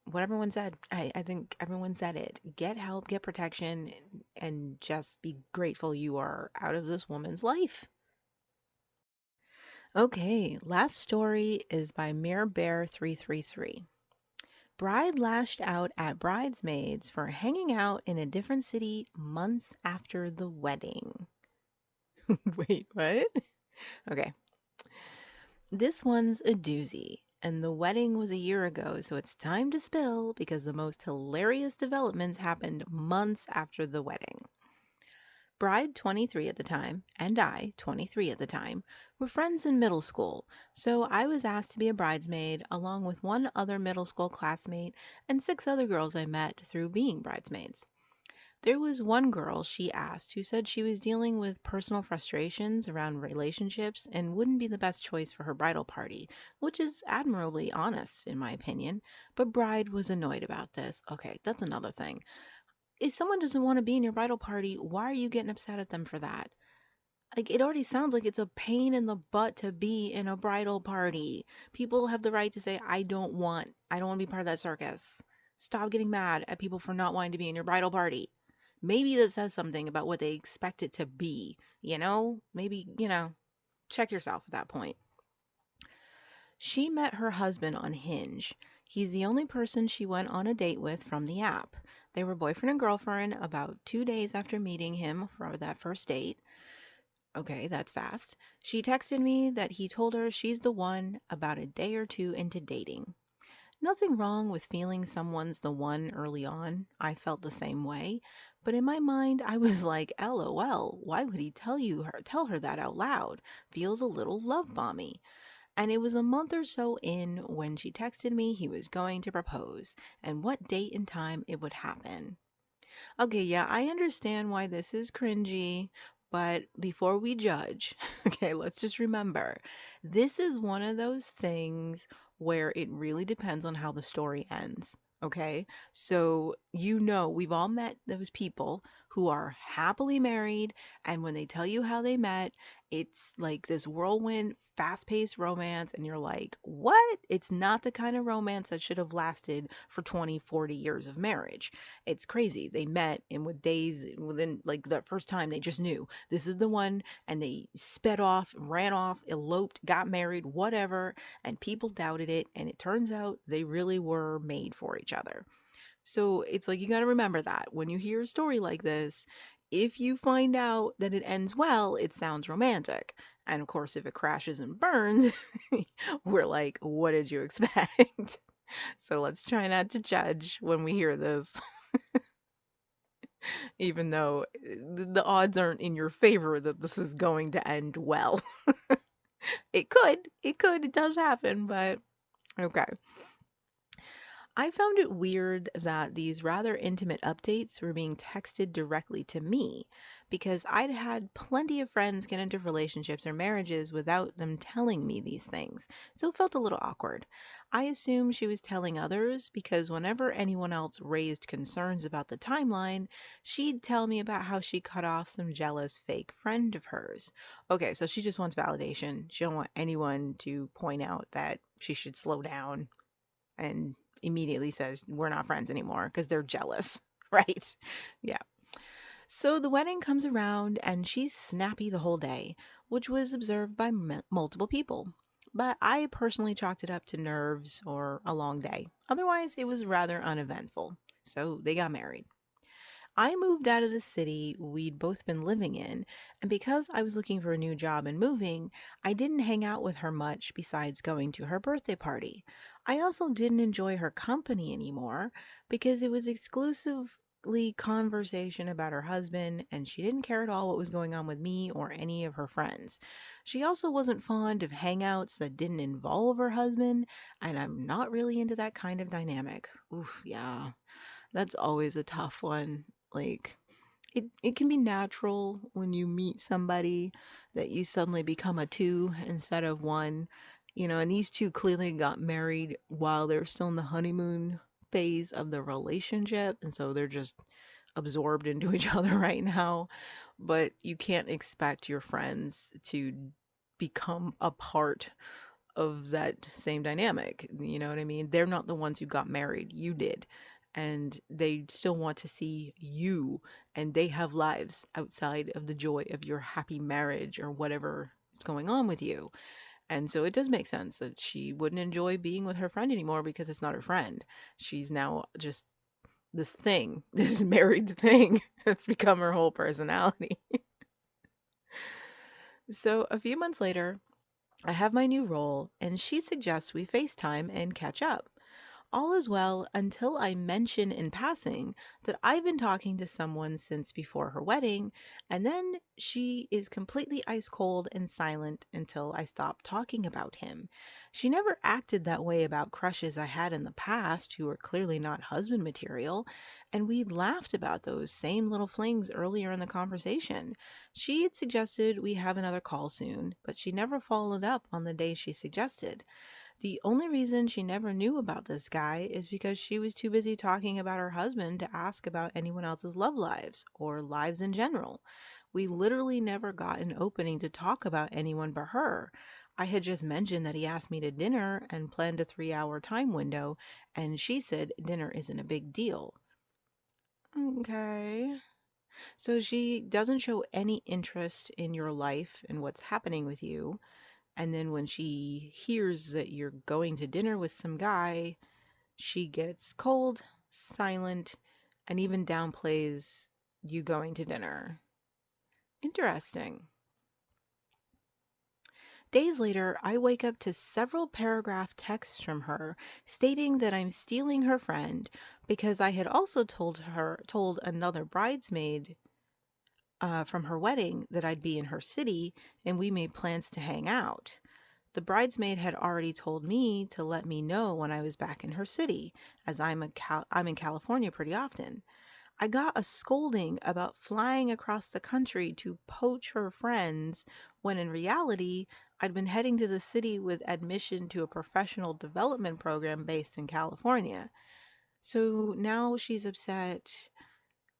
what everyone said. I think everyone said it. Get help, get protection, and just be grateful you are out of this woman's life. Okay, last story is by Mere Bear 333. Bride lashed out at bridesmaids for hanging out in a different city months after the wedding. Wait, what? Okay. This one's a doozy, and the wedding was a year ago, so it's time to spill because the most hilarious developments happened months after the wedding. Bride, 23 at the time, and I, 23 at the time, were friends in middle school, so I was asked to be a bridesmaid along with one other middle school classmate and 6 other girls I met through being bridesmaids. There was one girl she asked who said she was dealing with personal frustrations around relationships and wouldn't be the best choice for her bridal party, which is admirably honest, in my opinion. But Bride was annoyed about this. Okay, that's another thing. If someone doesn't want to be in your bridal party, why are you getting upset at them for that? Like, it already sounds like it's a pain in the butt to be in a bridal party. People have the right to say, I don't want to be part of that circus. Stop getting mad at people for not wanting to be in your bridal party. Maybe that says something about what they expect it to be, you know? Maybe, check yourself at that point. She met her husband on Hinge. He's the only person she went on a date with from the app. They were boyfriend and girlfriend about 2 days after meeting him for that first date. Okay, that's fast. She texted me that he told her she's the one about a day or two into dating. Nothing wrong with feeling someone's the one early on. I felt the same way. But in my mind, I was like, LOL, why would he tell her that out loud? Feels a little love bomby. And it was a month or so in when she texted me he was going to propose and what date and time it would happen. Okay, yeah, I understand why this is cringy, but before we judge, okay, let's just remember this is one of those things where it really depends on how the story ends. Okay, so we've all met those people who are happily married, and when they tell you how they met, it's like this whirlwind, fast paced romance, and you're like, what? It's not the kind of romance that should have lasted for 20, 40 years of marriage. It's crazy. They met and within like that first time, they just knew this is the one, and they sped off, ran off, eloped, got married, whatever, and people doubted it, and it turns out they really were made for each other. So it's like you got to remember that when you hear a story like this, if you find out that it ends well, it sounds romantic. And of course, if it crashes and burns, we're like, what did you expect? So let's try not to judge when we hear this, even though the odds aren't in your favor that this is going to end well. It does happen, but okay. I found it weird that these rather intimate updates were being texted directly to me because I'd had plenty of friends get into relationships or marriages without them telling me these things, so it felt a little awkward. I assumed she was telling others because whenever anyone else raised concerns about the timeline, she'd tell me about how she cut off some jealous fake friend of hers. Okay, so she just wants validation. She don't want anyone to point out that she should slow down and immediately says, we're not friends anymore because they're jealous, right? Yeah. So the wedding comes around and she's snappy the whole day, which was observed by multiple people. But I personally chalked it up to nerves or a long day. Otherwise, it was rather uneventful. So they got married. I moved out of the city we'd both been living in, and because I was looking for a new job and moving, I didn't hang out with her much besides going to her birthday party. I also didn't enjoy her company anymore because it was exclusively conversation about her husband, and she didn't care at all what was going on with me or any of her friends. She also wasn't fond of hangouts that didn't involve her husband, and I'm not really into that kind of dynamic. Oof, yeah. That's always a tough one. Like it can be natural when you meet somebody that you suddenly become a two instead of one. And these two clearly got married while they're still in the honeymoon phase of the relationship, and so they're just absorbed into each other right now. But you can't expect your friends to become a part of that same dynamic. You know what I mean? They're not the ones who got married. You did. And they still want to see you, and they have lives outside of the joy of your happy marriage or whatever is going on with you. And so it does make sense that she wouldn't enjoy being with her friend anymore because it's not her friend. She's now just this thing, this married thing that's become her whole personality. So a few months later, I have my new role, and she suggests we FaceTime and catch up. All is well until I mention in passing that I've been talking to someone since before her wedding, and then she is completely ice cold and silent until I stop talking about him. She never acted that way about crushes I had in the past who were clearly not husband material, and we laughed about those same little flings earlier in the conversation. She had suggested we have another call soon, but she never followed up on the day she suggested. The only reason she never knew about this guy is because she was too busy talking about her husband to ask about anyone else's love lives or lives in general. We literally never got an opening to talk about anyone but her. I had just mentioned that he asked me to dinner and planned a 3-hour time window, and she said dinner isn't a big deal. Okay. So she doesn't show any interest in your life and what's happening with you. And then when she hears that you're going to dinner with some guy, she gets cold, silent, and even downplays you going to dinner. Interesting. Days later, I wake up to several paragraph texts from her stating that I'm stealing her friend because I had also told another bridesmaid from her wedding that I'd be in her city, and we made plans to hang out. The bridesmaid had already told me to let me know when I was back in her city, as I'm in California pretty often. I got a scolding about flying across the country to poach her friends, when in reality, I'd been heading to the city with admission to a professional development program based in California. So now she's upset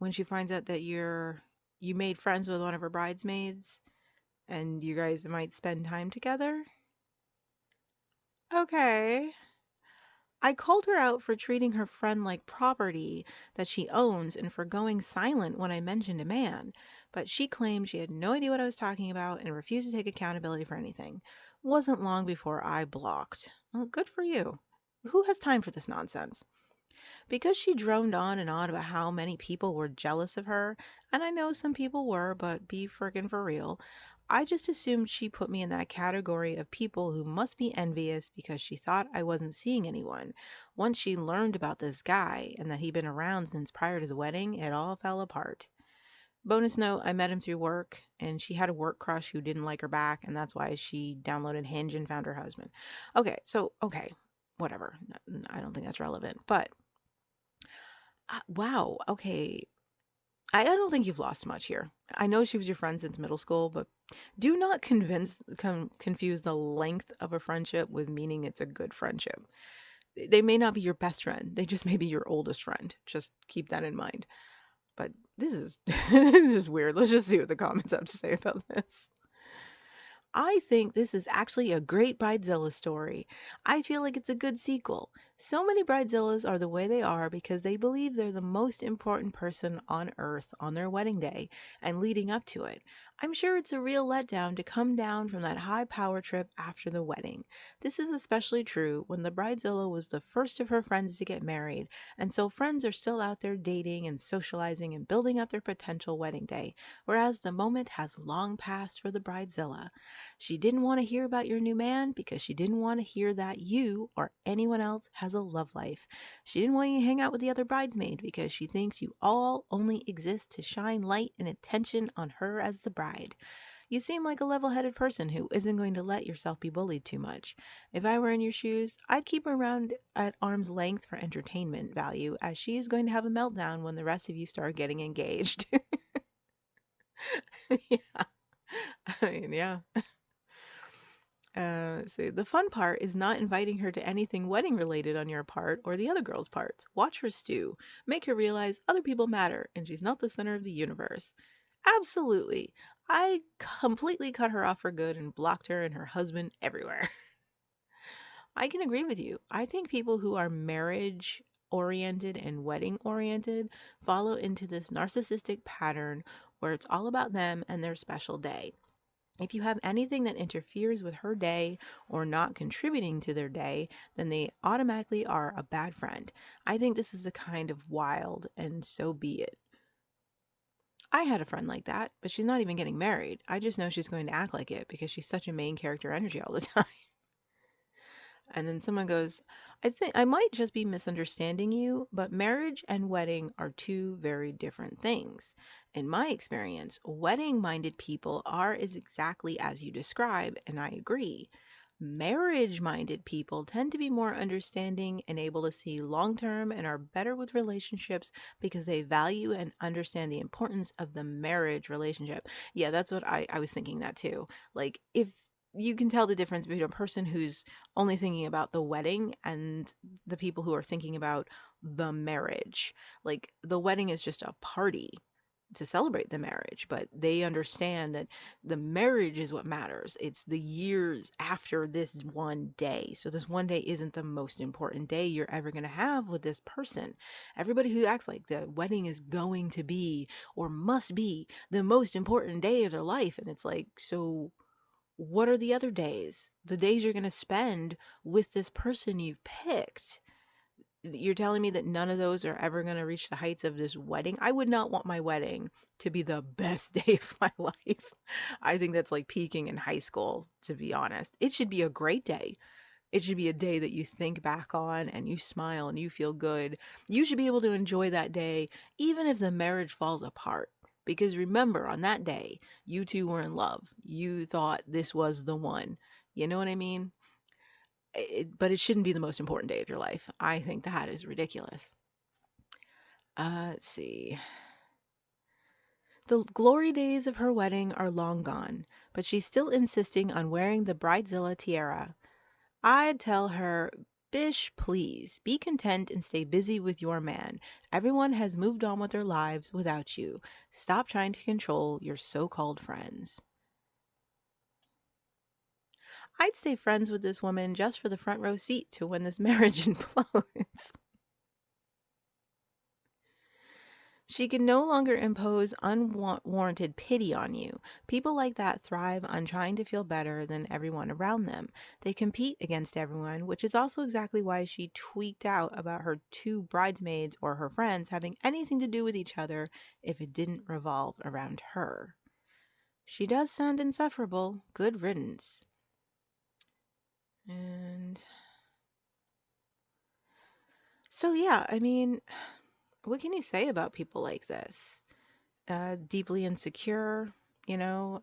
when she finds out that you made friends with one of her bridesmaids and you guys might spend time together. Okay. I called her out for treating her friend like property that she owns and for going silent when I mentioned a man, but she claimed she had no idea what I was talking about and refused to take accountability for anything. Wasn't long before I blocked. Well, good for you. Who has time for this nonsense? Because she droned on and on about how many people were jealous of her, and I know some people were, but be friggin' for real, I just assumed she put me in that category of people who must be envious because she thought I wasn't seeing anyone. Once she learned about this guy and that he'd been around since prior to the wedding, it all fell apart. Bonus note, I met him through work, and she had a work crush who didn't like her back, and that's why she downloaded Hinge and found her husband. Okay, whatever. I don't think that's relevant, but wow. Okay. I don't think you've lost much here. I know she was your friend since middle school, but do not confuse the length of a friendship with meaning it's a good friendship. They may not be your best friend. They just may be your oldest friend. Just keep that in mind. But this is this is just weird. Let's just see what the comments have to say about this. I think this is actually a great Bridezilla story. I feel like it's a good sequel. So many Bridezillas are the way they are because they believe they're the most important person on earth on their wedding day and leading up to it. I'm sure it's a real letdown to come down from that high power trip after the wedding. This is especially true when the Bridezilla was the first of her friends to get married, and so friends are still out there dating and socializing and building up their potential wedding day, whereas the moment has long passed for the Bridezilla. She didn't want to hear about your new man because she didn't want to hear that you or anyone else has a love life. She didn't want you to hang out with the other bridesmaids because she thinks you all only exist to shine light and attention on her as the bride. You seem like a level headed person who isn't going to let yourself be bullied too much. If I were in your shoes, I'd keep her around at arm's length for entertainment value, as she is going to have a meltdown when the rest of you start getting engaged. Yeah. I mean, yeah. So the fun part is not inviting her to anything wedding related on your part or the other girl's parts. Watch her stew. Make her realize other people matter and she's not the center of the universe. Absolutely. I completely cut her off for good and blocked her and her husband everywhere. I can agree with you. I think people who are marriage oriented and wedding oriented follow into this narcissistic pattern where it's all about them and their special day. If you have anything that interferes with her day or not contributing to their day, then they automatically are a bad friend. I think this is a kind of wild, and so be it. I had a friend like that, but she's not even getting married. I just know she's going to act like it because she's such a main character energy all the time. And then someone goes, I think I might just be misunderstanding you, but marriage and wedding are two very different things. In my experience, wedding minded people are as exactly as you describe, and I agree. Marriage minded people tend to be more understanding and able to see long term and are better with relationships because they value and understand the importance of the marriage relationship. Yeah, that's what I was thinking that too. Like, if you can tell the difference between a person who's only thinking about the wedding and the people who are thinking about the marriage. Like the wedding is just a party to celebrate the marriage, but they understand that the marriage is what matters. It's the years after this one day. So this one day isn't the most important day you're ever going to have with this person. Everybody who acts like the wedding is going to be or must be the most important day of their life, and it's like, so what are the other days? The days you're going to spend with this person you've picked. You're telling me that none of those are ever going to reach the heights of this wedding? I would not want my wedding to be the best day of my life. I think that's like peaking in high school, to be honest. It should be a great day. It should be a day that you think back on and you smile and you feel good. You should be able to enjoy that day, even if the marriage falls apart. Because remember, on that day, you two were in love. You thought this was the one. You know what I mean? But it shouldn't be the most important day of your life. I think that is ridiculous. Let's see. The glory days of her wedding are long gone, but she's still insisting on wearing the Bridezilla tiara. I'd tell her, Bish, please be content and stay busy with your man. Everyone has moved on with their lives without you. Stop trying to control your so called friends. I'd stay friends with this woman just for the front row seat to when this marriage implodes. She can no longer impose unwarranted pity on you. People like that thrive on trying to feel better than everyone around them. They compete against everyone, which is also exactly why she tweaked out about her two bridesmaids or her friends having anything to do with each other if it didn't revolve around her. She does sound insufferable. Good riddance. And so, yeah, I mean, what can you say about people like this? Deeply insecure, you know,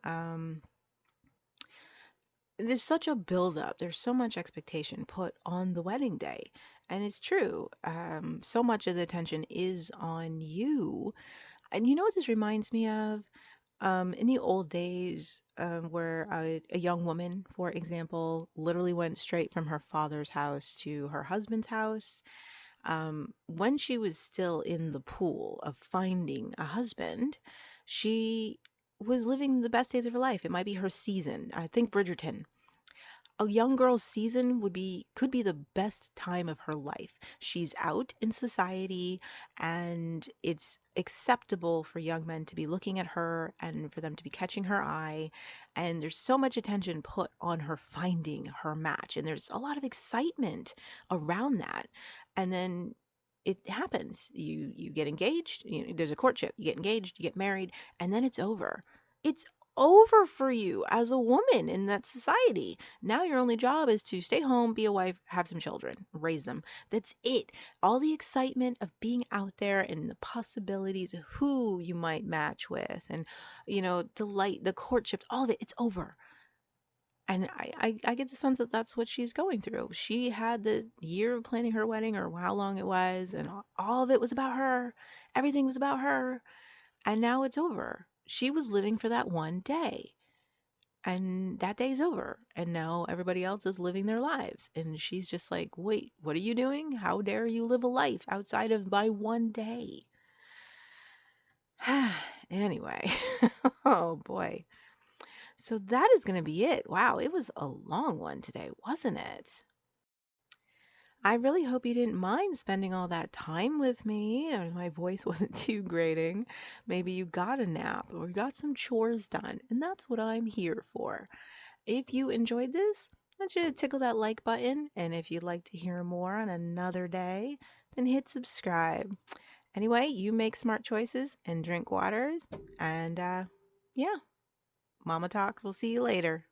there's such a buildup. There's so much expectation put on the wedding day. And it's true. So much of the attention is on you. And you know what this reminds me of? In the old days, where a young woman, for example, literally went straight from her father's house to her husband's house. When she was still in the pool of finding a husband, she was living the best days of her life. It might be her season. I think Bridgerton. A young girl's season could be the best time of her life. She's out in society and it's acceptable for young men to be looking at her and for them to be catching her eye, and there's so much attention put on her finding her match, and there's a lot of excitement around that. And then it happens. You get engaged, there's a courtship, you get engaged, you get married, and then it's over. It's over for you as a woman in that society. Now your only job is to stay home, be a wife, have some children, raise them. That's it. All the excitement of being out there and the possibilities of who you might match with and, delight, the courtships, all of it, it's over. And I get the sense that that's what she's going through. She had the year of planning her wedding or how long it was, and all of it was about her. Everything was about her. And now it's over. She was living for that one day. And that day's over. And now everybody else is living their lives. And she's just like, wait, what are you doing? How dare you live a life outside of my one day? Anyway, oh boy. So that is going to be it. Wow, it was a long one today, wasn't it? I really hope you didn't mind spending all that time with me and my voice wasn't too grating. Maybe you got a nap or got some chores done, and that's what I'm here for. If you enjoyed this, I want you to tickle that like button, and if you'd like to hear more on another day, then hit subscribe. Anyway, you make smart choices and drink waters, and yeah, Mama Talks, we'll see you later.